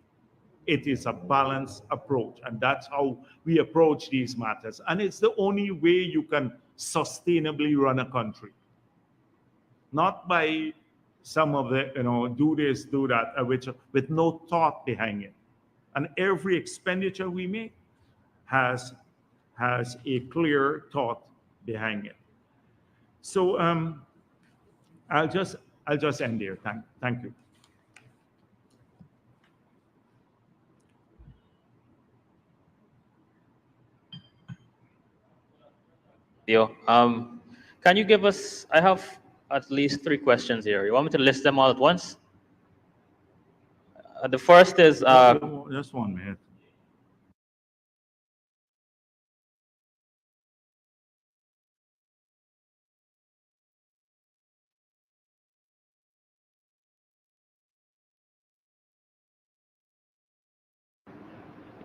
It is a balanced approach, and that's how we approach these matters. And it's the only way you can sustainably run a country. Not by some of the, do this, do that, with no thought behind it. And every expenditure we make has a clear thought behind it. So I'll just end there. Thank you. Can you give us? I have at least 3 questions here. You want me to list them all at once? The first is just 1 minute.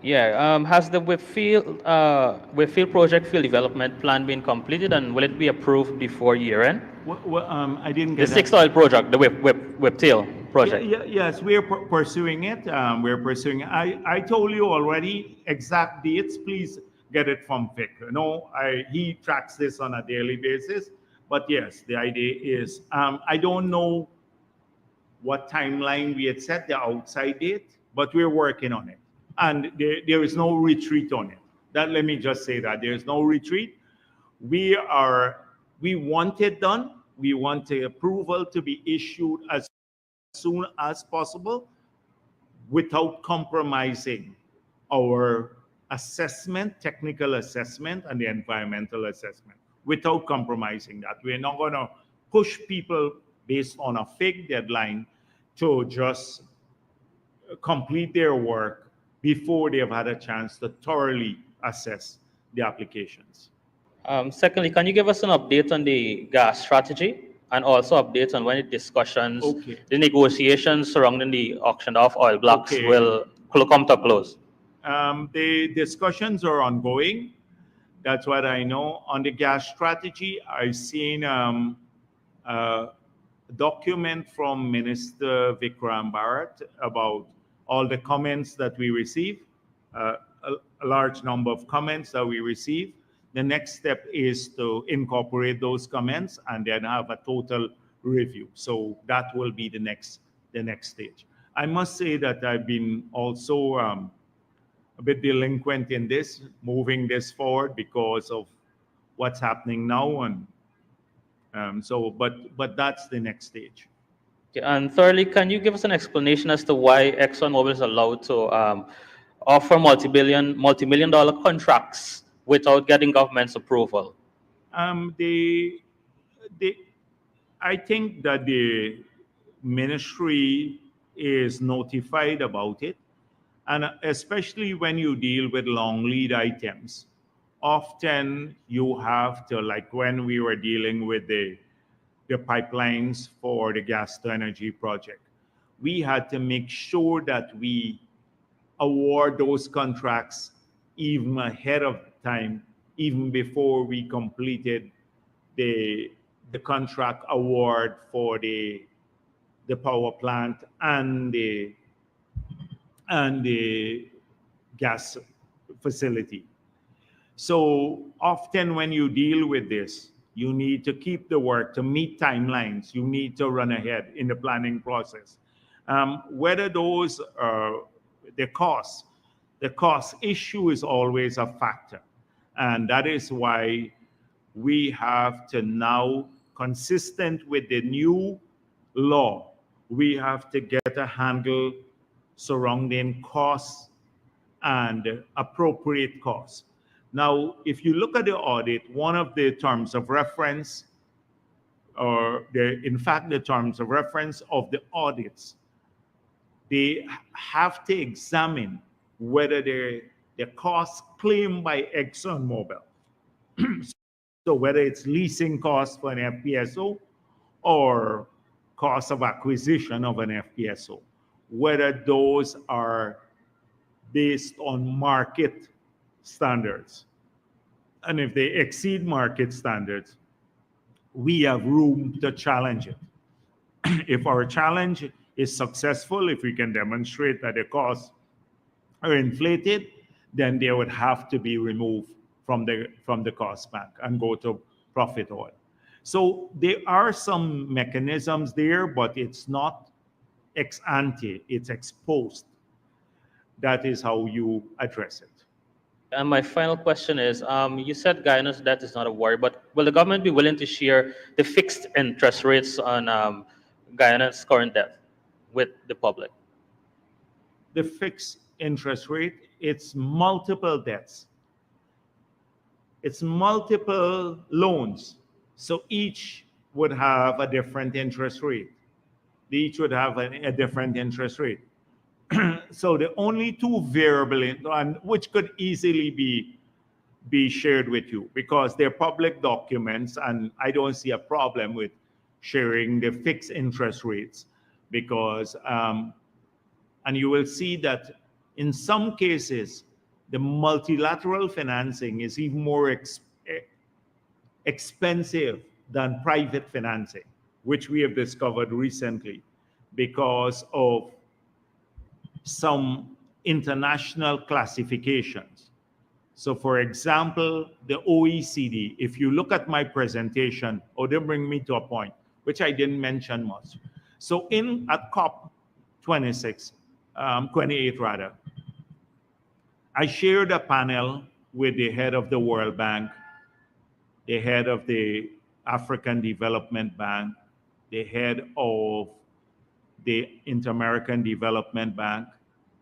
has the Whitfield project field development plan been completed, and will it be approved before year end? I didn't The get sixth oil project, the Whiptail project. Yes, we're pursuing it. We're pursuing it. I told you already exact dates. Please get it from Vic. He tracks this on a daily basis. But yes, the idea is, I don't know what timeline we had set, the outside date, but we're working on it. And there is no retreat on it. Let me just say that there is no retreat. We want it done. We want the approval to be issued as soon as possible without compromising our assessment, technical assessment, and the environmental assessment, without compromising that. We're not going to push people based on a fake deadline to just complete their work before they have had a chance to thoroughly assess the applications. Secondly, can you give us an update on the gas strategy and also updates on when the discussions, the negotiations surrounding the auction of oil blocks will come to a close? The discussions are ongoing. That's what I know. On the gas strategy, I've seen a document from Minister Vikram Bharat about all the comments that we receive, a large number of comments that we receive. The next step is to incorporate those comments and then have a total review. So that will be the next stage. I must say that I've been also a bit delinquent in this, moving this forward because of what's happening now, and but that's the next stage. And thirdly, can you give us an explanation as to why ExxonMobil is allowed to offer multi-million-dollar contracts without getting government's approval? I think that the ministry is notified about it, and especially when you deal with long lead items, often you have to, like when we were dealing with the pipelines for the gas to energy project, we had to make sure that we award those contracts even ahead of time, even before we completed the contract award for the power plant and the gas facility. So often when you deal with this, you need to keep the work to meet timelines. You need to run ahead in the planning process. Whether those are the cost issue is always a factor. And that is why we have to now, consistent with the new law, we have to get a handle surrounding costs and appropriate costs. Now, if you look at the audit, one of the terms of reference, or in fact, the terms of reference of the audits, they have to examine whether the costs claimed by ExxonMobil, so whether it's leasing costs for an FPSO or cost of acquisition of an FPSO, whether those are based on market standards. And if they exceed market standards, we have room to challenge it. If our challenge is successful, if we can demonstrate that the costs are inflated, then they would have to be removed from the cost bank and go to profit oil. So there are some mechanisms there, but it's not ex ante, it's ex post. That is how you address it. And my final question is, you said Guyana's debt is not a worry, but will the government be willing to share the fixed interest rates on Guyana's current debt with the public? The fixed interest rate, it's multiple debts. It's multiple loans. So each would have a different interest rate. Each would have a different interest rate. So the only two variable, and which could easily be shared with you because they're public documents, and I don't see a problem with sharing the fixed interest rates because, and you will see that in some cases, the multilateral financing is even more expensive than private financing, which we have discovered recently because of some international classifications. So for example, the OECD, if you look at my presentation, they bring me to a point, which I didn't mention much. So at COP 28 rather, I shared a panel with the head of the World Bank, the head of the African Development Bank, the head of the Inter-American Development Bank,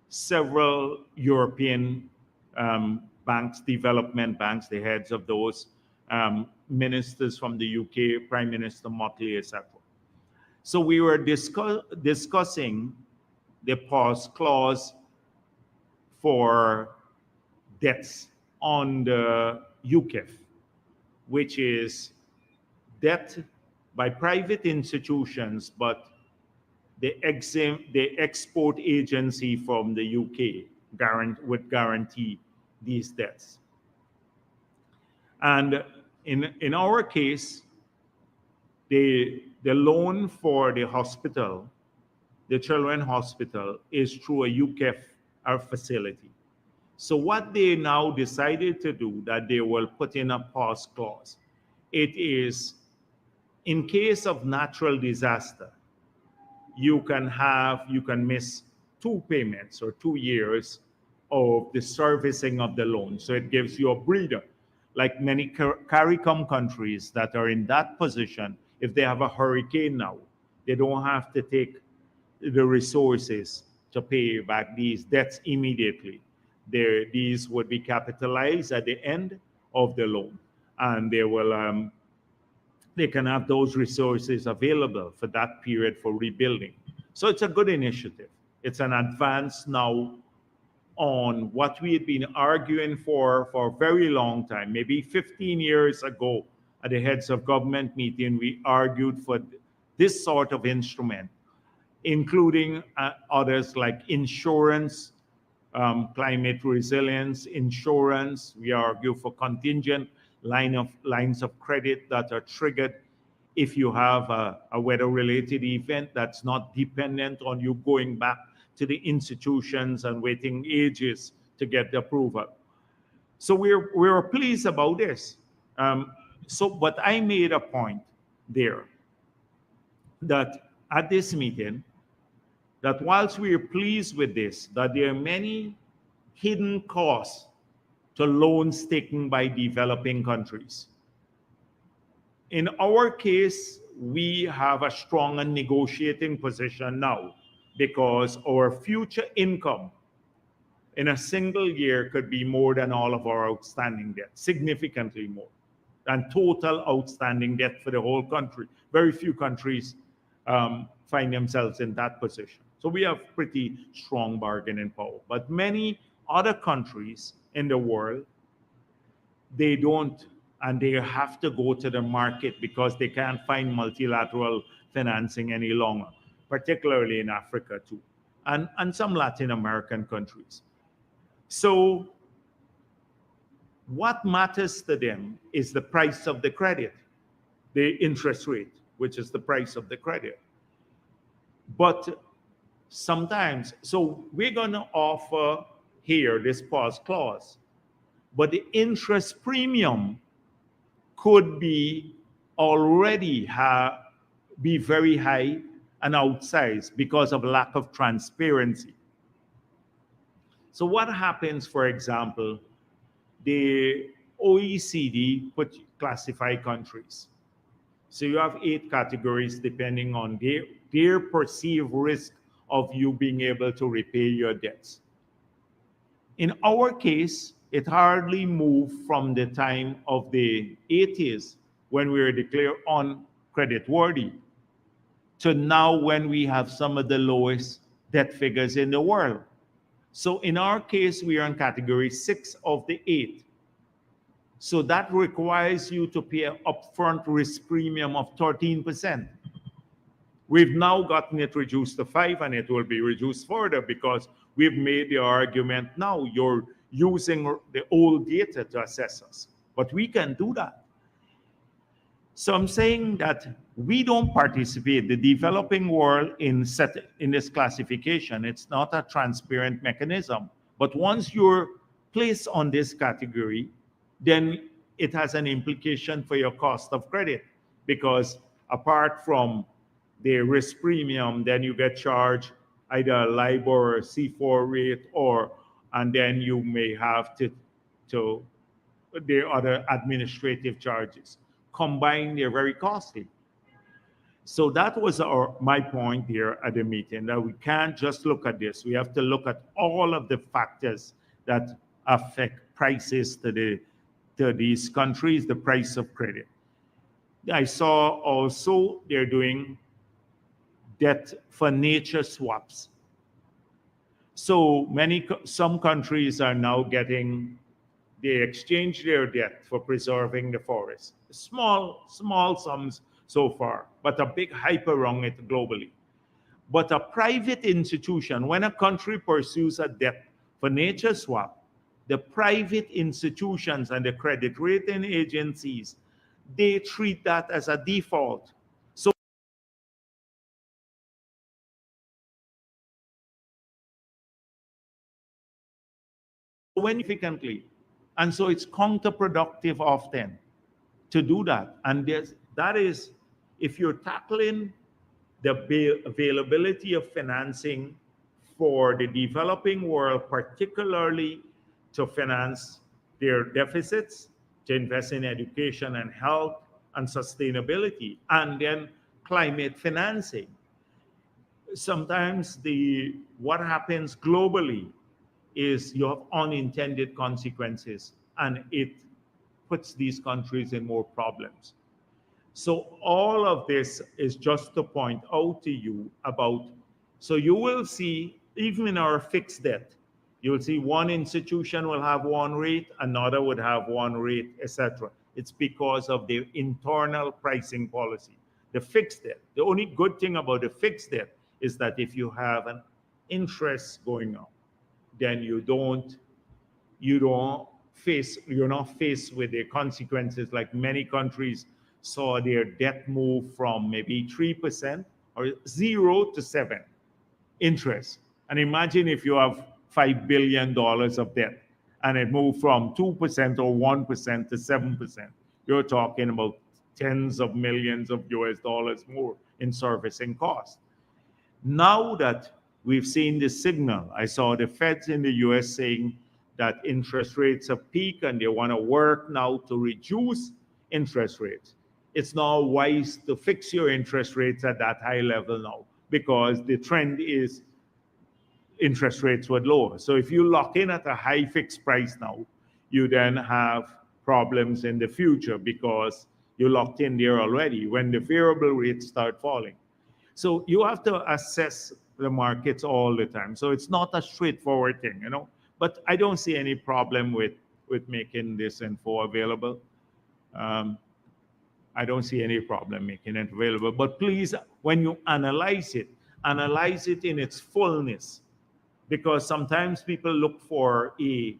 several European banks, development banks, the heads of those, ministers from the UK, Prime Minister Motley, etc. So we were discussing the pause clause for debts on the UKEF, which is debt by private institutions, but the export agency from the UK would guarantee these debts. And in our case, the loan for the hospital, the children's hospital, is through a UKEF facility. So what they now decided to do, that they will put in a pause clause. It is in case of natural disaster, you can miss 2 payments or 2 years of the servicing of the loan. So it gives you a breather. Like many CARICOM countries that are in that position, if they have a hurricane now, they don't have to take the resources to pay back these debts immediately. These would be capitalized at the end of the loan, and they can have those resources available for that period for rebuilding. So it's a good initiative. It's an advance now on what we had been arguing for a very long time. Maybe 15 years ago at the heads of government meeting, we argued for this sort of instrument, including others like insurance climate resilience, insurance. We argue for contingent lines of credit that are triggered if you have a weather-related event that's not dependent on you going back to the institutions and waiting ages to get the approval. So we're pleased about this. But I made a point there that at this meeting, that whilst we are pleased with this, that there are many hidden costs to loans taken by developing countries. In our case, we have a stronger negotiating position now because our future income in a single year could be more than all of our outstanding debt, significantly more than total outstanding debt for the whole country. Very few countries find themselves in that position. So we have pretty strong bargaining power. But many other countries in the world, they don't, and they have to go to the market because they can't find multilateral financing any longer, particularly in Africa too, and some Latin American countries. So what matters to them is the price of the credit, the interest rate, which is the price of the credit. But sometimes, so we're going to offer here this pause clause, but the interest premium could be already be very high and outsized because of lack of transparency. So what happens, for example, the OECD classify countries. So you have 8 categories depending on their perceived risk of you being able to repay your debts. In our case, it hardly moved from the time of the 80s when we were declared uncreditworthy to now when we have some of the lowest debt figures in the world. So in our case, we are in category 6 of the 8. So that requires you to pay an upfront risk premium of 13%. We've now gotten it reduced to 5, and it will be reduced further because we've made the argument now you're using the old data to assess us. But we can do that. So I'm saying that we don't participate, the developing world, in this classification. It's not a transparent mechanism. But once you're placed on this category, then it has an implication for your cost of credit, because apart from the risk premium, then you get charged either a LIBOR or C4 rate, and then you may have to the other administrative charges. Combined, they're very costly. So that was my point here at the meeting, that we can't just look at this. We have to look at all of the factors that affect prices to these countries, the price of credit. I saw also they're doing debt for nature swaps. So some countries are now they exchange their debt for preserving the forest. Small sums so far, but a big hype around it globally. But a private institution, when a country pursues a debt for nature swap, the private institutions and the credit rating agencies, they treat that as a default. So significantly, and so it's counterproductive often to do that. And that is, if you're tackling the availability of financing for the developing world, particularly to finance their deficits, to invest in education and health and sustainability, and then climate financing. Sometimes what happens globally is you have unintended consequences, and it puts these countries in more problems. So all of this is just to point out to you about, so you will see, even in our fixed debt, you will see one institution will have one rate, another would have one rate, etc. It's because of the internal pricing policy. The fixed debt, the only good thing about the fixed debt is that if you have an interest going up, then you're not faced with the consequences like many countries saw their debt move from maybe 3% or 0 to 7 interest. And imagine if you have $5 billion of debt and it moved from 2% or 1% to 7%. You're talking about tens of millions of US dollars more in servicing costs. Now that we've seen the signal, I saw the Feds in the US saying that interest rates have peaked and they want to work now to reduce interest rates. It's now wise to fix your interest rates at that high level now because the trend is interest rates would lower. So if you lock in at a high fixed price now, you then have problems in the future because you locked in there already when the variable rates start falling. So you have to assess the markets all the time. So it's not a straightforward thing, you know. But I don't see any problem with making this info available. I don't see any problem making it available. But please, when you analyze it in its fullness, because sometimes people look for a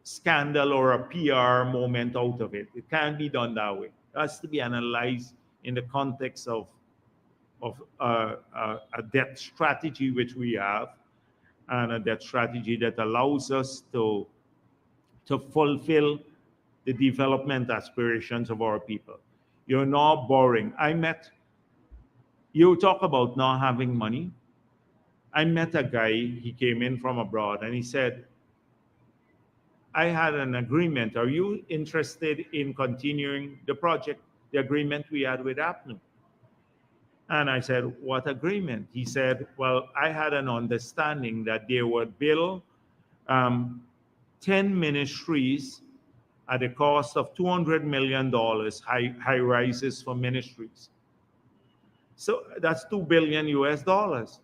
scandal or a PR moment out of it. It can't be done that way. It has to be analyzed in the context of a debt strategy which we have, and a debt strategy that allows us to fulfill the development aspirations of our people. You're not borrowing. You talk about not having money. I met a guy, he came in from abroad and he said, I had an agreement. Are you interested in continuing the project, the agreement we had with APNU? And I said, what agreement? He said, well, I had an understanding that they would build 10 ministries at a cost of $200 million, high rises for ministries. So that's $2 billion US dollars.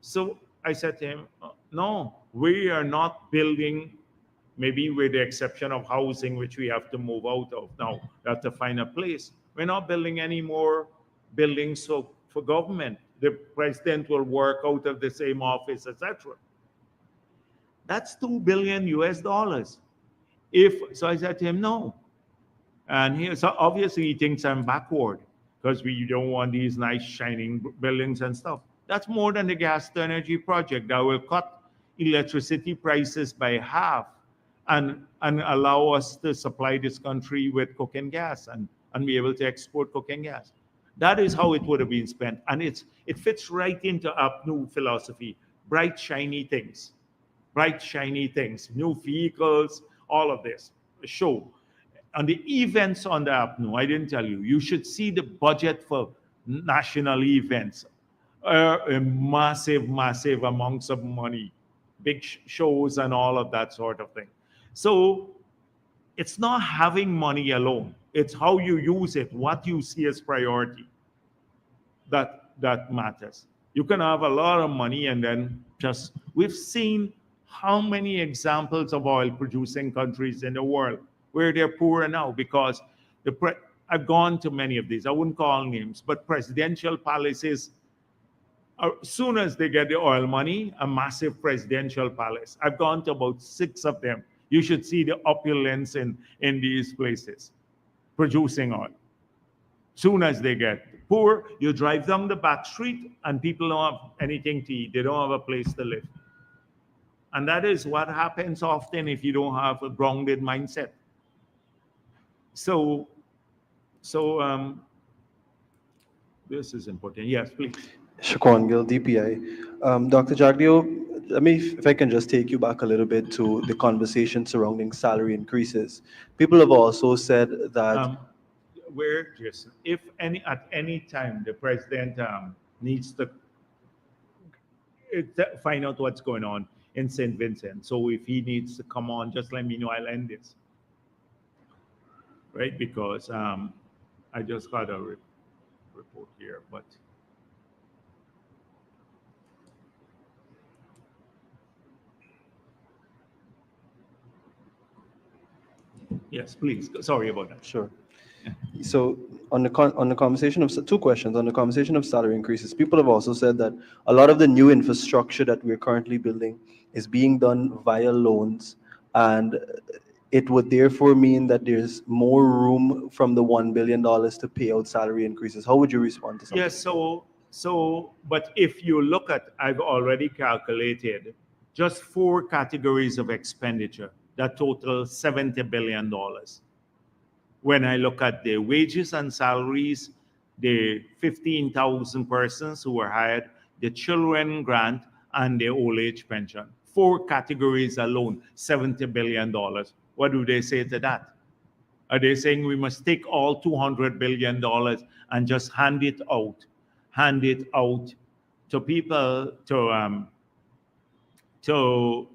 So I said to him, no, we are not building, maybe with the exception of housing, which we have to move out of. Now, we have to find a place. We're not building any more buildings for government. The president will work out of the same office, etc. That's $2 billion US dollars. So I said to him, no. And so obviously he thinks I'm backward because we don't want these nice shining buildings and stuff. That's more than the gas to energy project that will cut electricity prices by half and allow us to supply this country with coking gas and be able to export coking gas. That is how it would have been spent. And it fits right into APNU philosophy. Bright, shiny things. Bright, shiny things. New vehicles, all of this. Show. On the events on the APNU, I didn't tell you, you should see the budget for national events. A massive, massive amounts of money. Big shows and all of that sort of thing. So it's not having money alone. It's how you use it, what you see as priority. That matters. You can have a lot of money and then we've seen how many examples of oil producing countries in the world where they're poorer now because I've gone to many of these. I wouldn't call names, but presidential palaces, as soon as they get the oil money, a massive presidential palace. I've gone to about 6 of them. You should see the opulence in these places producing oil. Soon as they get poor, you drive down the back street and people don't have anything to eat. They don't have a place to live. And that is what happens often if you don't have a grounded mindset. So this is important. Yes, please. Shakwan Gill, DPI. Dr. Jagdeo, if I can just take you back a little bit to the conversation surrounding salary increases. People have also said that if at any time the president needs to find out what's going on in St. Vincent. So if he needs to come on, just let me know. I'll end this. Right? Because I just got a report here, but yes, please. Sorry about that. Sure. So on the conversation of two questions on the conversation of salary increases. People have also said that a lot of the new infrastructure that we're currently building is being done via loans, and it would therefore mean that there's more room from the $1 billion to pay out salary increases. How would you respond to something Yes, like that? but if you look at, I've already calculated just four categories of expenditure that total $70 billion. When I look at the wages and salaries, the 15,000 persons who were hired, the children grant, and the old age pension. Four categories alone, $70 billion. What do they say to that? Are they saying we must take all $200 billion and just hand it out to people to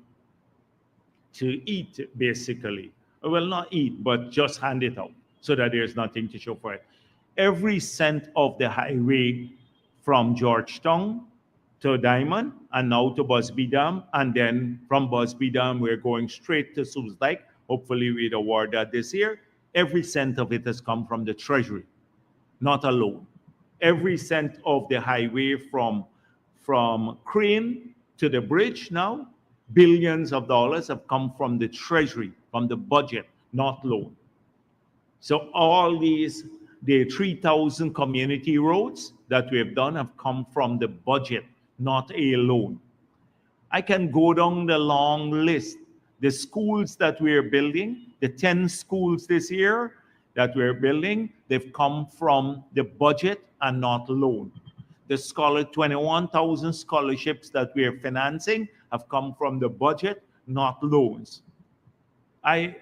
eat, basically? Well, not eat, but just hand it out so that there's nothing to show for it. Every cent of the highway from Georgetown to Diamond and now to Busby Dam, and then from Busby Dam, we're going straight to Sue's Dyke. Hopefully, we'd award that this year. Every cent of it has come from the Treasury, not a loan. Every cent of the highway from Crane to the bridge now, billions of dollars have come from the Treasury, from the budget, not loan. So all these, the 3,000 community roads that we have done have come from the budget, not a loan. I can go down the long list. The schools that we're building, the 10 schools this year that we're building, they've come from the budget and not loan. The 21,000 scholarships that we're financing have come from the budget, not loans. I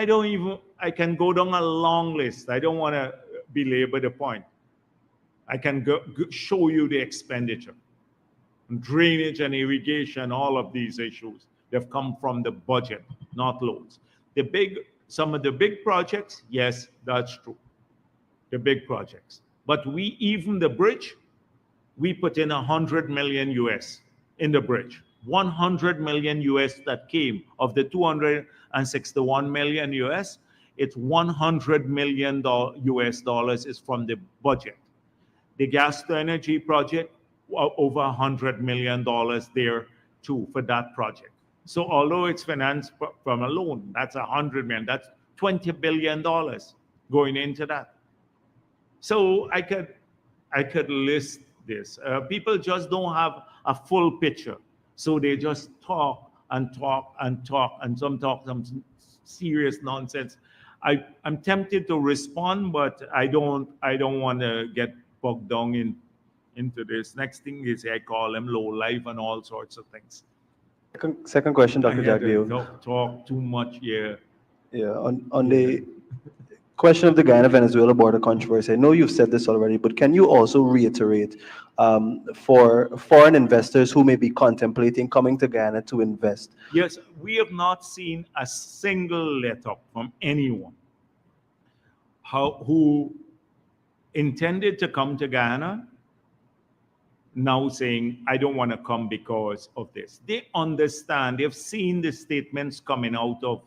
don't even, I can go down a long list. I don't want to belabor the point. I can show you the expenditure. Drainage and irrigation, all of these issues, they've come from the budget, not loans. Some of the big projects, yes, that's true. The big projects. But even the bridge, we put in 100 million US in the bridge. 100 million US that came of the 261 million US. It's 100 million US dollars is from the budget. The gas to energy project, over $100 million there too for that project. So although it's financed from a loan, that's 100 million, that's $20 billion going into that. So I could list this. People just don't have a full picture. So they just talk and talk and talk, and some talk some serious nonsense. I'm tempted to respond, but I don't want to get bogged down into this. Next thing is I call them low life and all sorts of things. Second question, I Dr. had to Jagdeo. talk too much here. Yeah, on the question of the Guyana-Venezuela border controversy, I know you've said this already, but can you also reiterate for foreign investors who may be contemplating coming to Guyana to invest? Yes, we have not seen a single letter from anyone who intended to come to Guyana now saying, I don't want to come because of this. They understand, they've seen the statements coming out of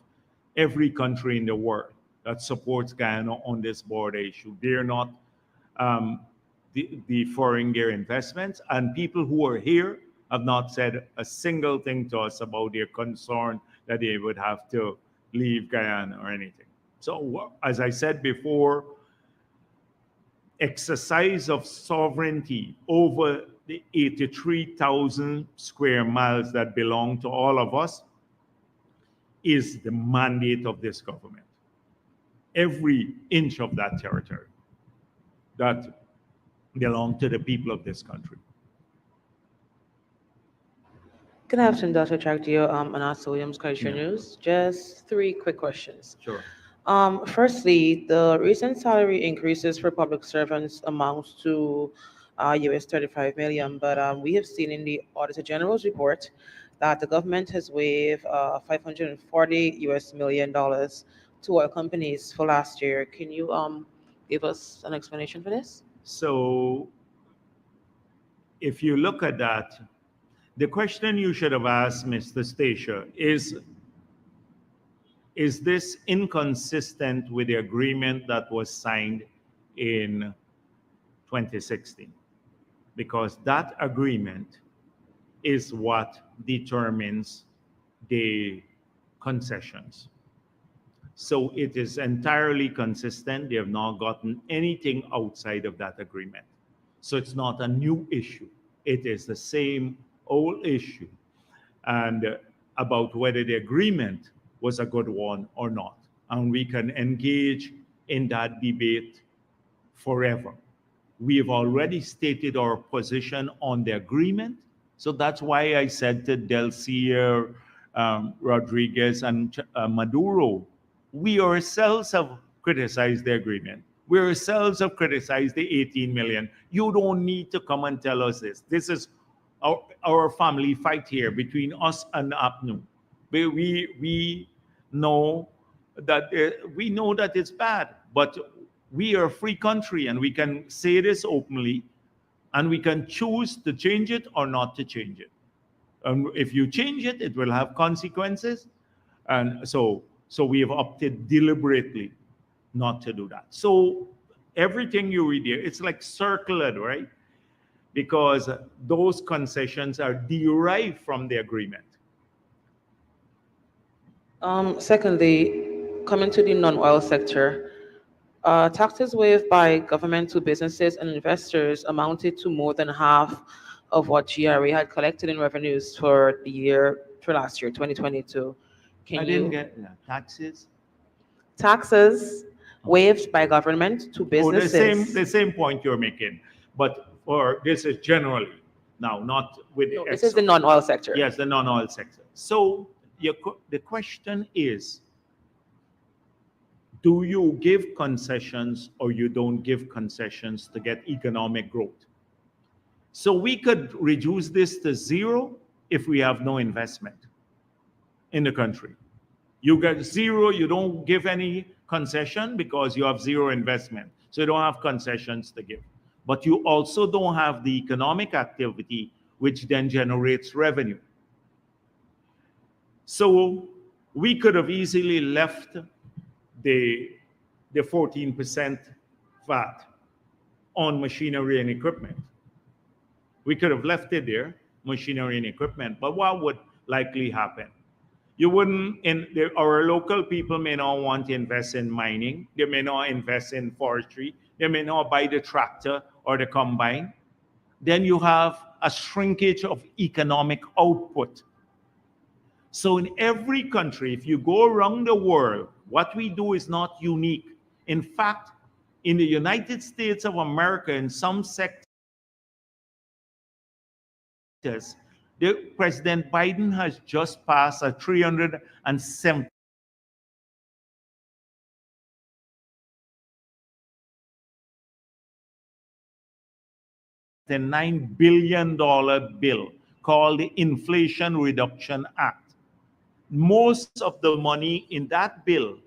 every country in the world that supports Guyana on this border issue. They're not the foreign gear investments, and people who are here have not said a single thing to us about their concern that they would have to leave Guyana or anything. So as I said before, exercise of sovereignty over the 83,000 square miles that belong to all of us is the mandate of this government. Every inch of that territory that belongs to the people of this country. Good afternoon, Dr. Jagdeo. Anasa Williams, Culture Yeah. News. Just three quick questions. Sure. Firstly, the recent salary increases for public servants amounts to US 35 million, but we have seen in the Auditor General's report that the government has waived $540 US million to oil companies for last year. Can you give us an explanation for this? So if you look at that, the question you should have asked Mr. Stacia is this inconsistent with the agreement that was signed in 2016, because that agreement is what determines the concessions. So it is entirely consistent. They have not gotten anything outside of that agreement. So it's not a new issue. It is the same old issue, and about whether the agreement was a good one or not. And we can engage in that debate forever. We have already stated our position on the agreement. So that's why I said to Delcia, Rodriguez, and Maduro, we ourselves have criticized the agreement. We ourselves have criticized the 18 million. You don't need to come and tell us this. This is our family fight here between us and APNU. We know that we know that it's bad, but we are a free country and we can say this openly, and we can choose to change it or not to change it. If you change it, it will have consequences, and so we have opted deliberately not to do that. So everything you read here, it's like circular, right? Because those concessions are derived from the agreement. Secondly, coming to the non-oil sector, taxes waived by government to businesses and investors amounted to more than half of what GRA had collected in revenues for last year, 2022. I didn't get taxes. Taxes waived by government to Oh, businesses. the same point you're making, but for this is generally now, not with No, this is the non-oil sector. yes, the non-oil sector. So the question is, do you give concessions or you don't give concessions to get economic growth? So we could reduce this to zero if we have no investment in the country. You get zero, you don't give any concession because you have zero investment. So you don't have concessions to give. But you also don't have the economic activity which then generates revenue. So we could have easily left the 14% VAT on machinery and equipment. We could have left it there, machinery and equipment, but what would likely happen? You wouldn't, our local people may not want to invest in mining, they may not invest in forestry, they may not buy the tractor or the combine. Then you have a shrinkage of economic output. So in every country, if you go around the world, what we do is not unique. In fact, in the United States of America, in some sectors, President Biden has just passed a $379 billion bill called the Inflation Reduction Act. Most of the money in that bill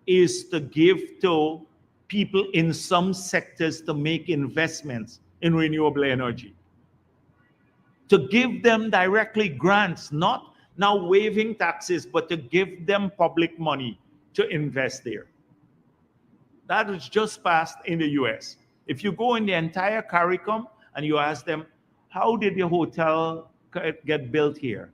is to give to people in some sectors to make investments in renewable energy. To give them directly grants, not now waiving taxes, but to give them public money to invest there. That was just passed in the US. If you go in the entire CARICOM and you ask them, how did your hotel get built here?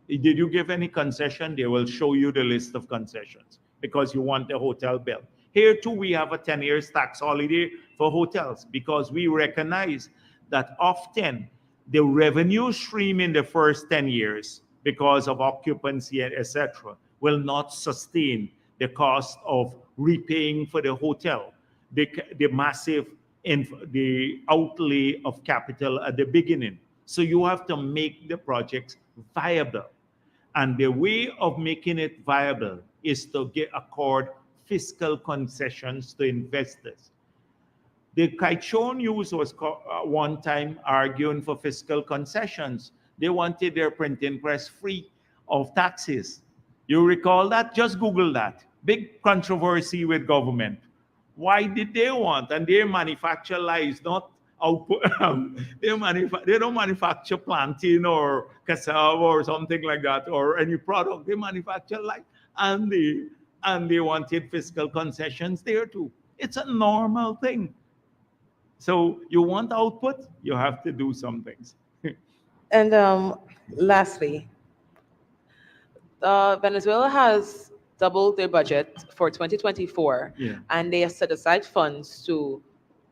Did you give any concession? They will show you the list of concessions because you want the hotel built. Here too, we have a 10 years tax holiday for hotels because we recognize that often the revenue stream in the first 10 years because of occupancy, etc., will not sustain the cost of repaying for the hotel, the massive the outlay of capital at the beginning. So you have to make the projects viable. And the way of making it viable is to accord fiscal concessions to investors. The Kaichon News was one time arguing for fiscal concessions. They wanted their printing press free of taxes. You recall that? Just Google that. Big controversy with government. Why did they want? And they manufacture lies, not output. They don't manufacture plantain or cassava or something like that, or any product. They manufacture lies, and they wanted fiscal concessions there too. It's a normal thing. So you want output, you have to do some things. And lastly, Venezuela has doubled their budget for 2024, Yeah. and they have set aside funds to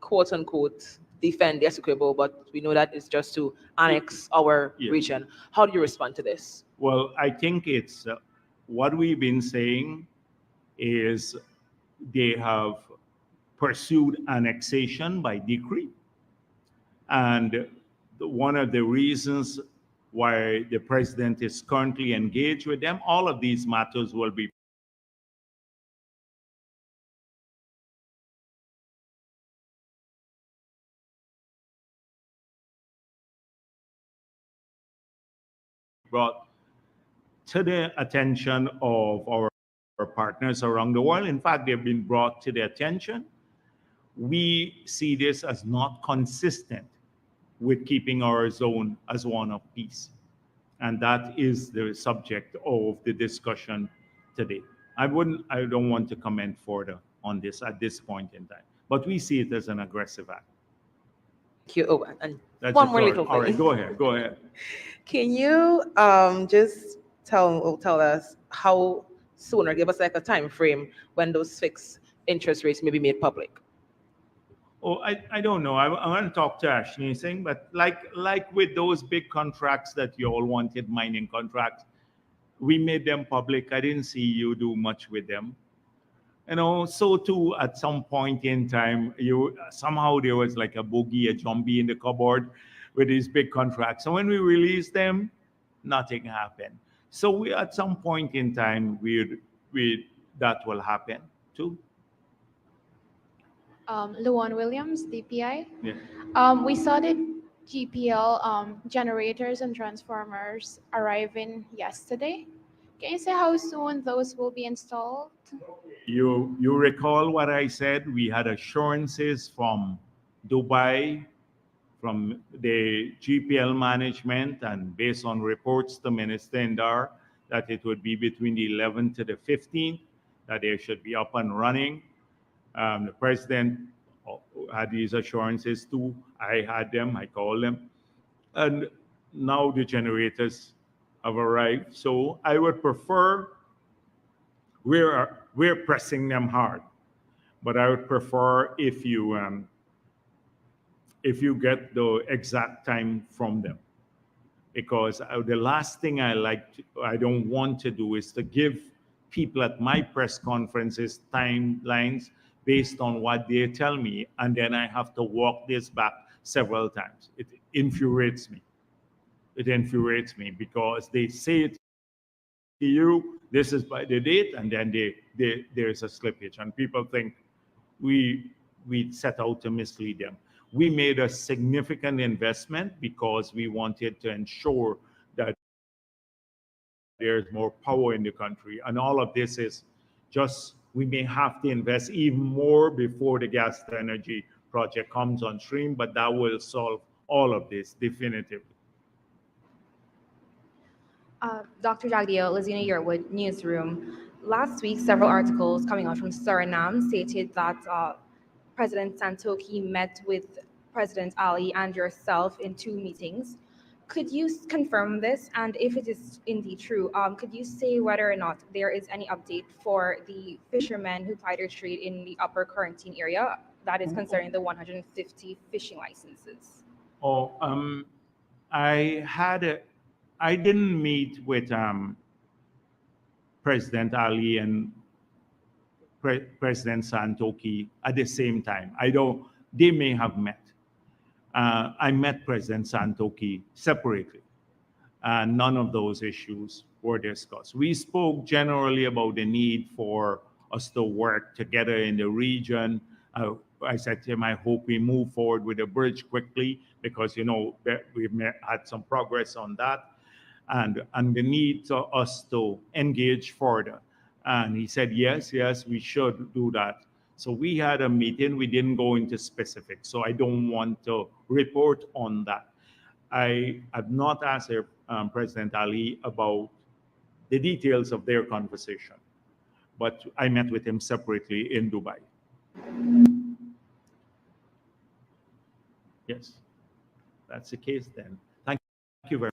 quote unquote defend the Essequibo, but we know that it's just to annex our Yeah. region. How do you respond to this? Well, I think it's what we've been saying is they have pursued annexation by decree. And one of the reasons why the president is currently engaged with them, all of these matters will be brought to the attention of our partners around the world. In fact, they've been brought to their attention. We see this as not consistent with keeping our zone as one of peace. And that is the subject of the discussion today. I don't want to comment further on this at this point in time, but we see it as an aggressive act. Thank you. Oh, and That's one it. more little All right, thing. go ahead. Go ahead. Can you just tell us how soon, or give us like a time frame when those fixed interest rates may be made public? Oh, I don't know. I want to talk to Ashley Singh, but like with those big contracts that you all wanted, mining contracts, we made them public. I didn't see you do much with them. You know, so too at some point in time, you somehow there was like a bogey, a zombie in the cupboard with these big contracts. And when we released them, nothing happened. So we at some point in time we that will happen too. Luan Williams, DPI. Yeah. We saw the GPL generators and transformers arriving yesterday. Can you say how soon those will be installed? You recall what I said? We had assurances from Dubai, from the GPL management, and based on reports to Minister Indar, that it would be between the 11th to the 15th, that they should be up and running. The president had these assurances too. I had them, I called them. And now the generators have arrived. So I would prefer, we're pressing them hard, but I would prefer if you get the exact time from them, because the last thing I don't want to do is to give people at my press conferences timelines based on what they tell me, and then I have to walk this back several times. It infuriates me. It infuriates me because they say it to you, this is by the date, and then there's a slippage, and people think we set out to mislead them. We made a significant investment because we wanted to ensure that there's more power in the country. And all of this is just, we may have to invest even more before the gas to energy project comes on stream, but that will solve all of this definitively. Dr. Jagdeo, Lazina Yearwood, Newsroom. Last week, several articles coming out from Suriname stated that President Santoki met with President Ali and yourself in 2 meetings. Could you confirm this? And if it is indeed true, could you say whether or not there is any update for the fishermen who plied their trade in the upper quarantine area that is concerning the 150 fishing licenses? I didn't meet with President Ali and President Santoki at the same time. They may have met. I met President Santoki separately, and none of those issues were discussed. We spoke generally about the need for us to work together in the region. I said to him, I hope we move forward with the bridge quickly because, we've had some progress on that, and the need for us to engage further. And he said, yes, we should do that. So we had a meeting. We didn't go into specifics. So I don't want to report on that. I have not asked President Ali about the details of their conversation, but I met with him separately in Dubai. Yes, that's the case then. Thank you very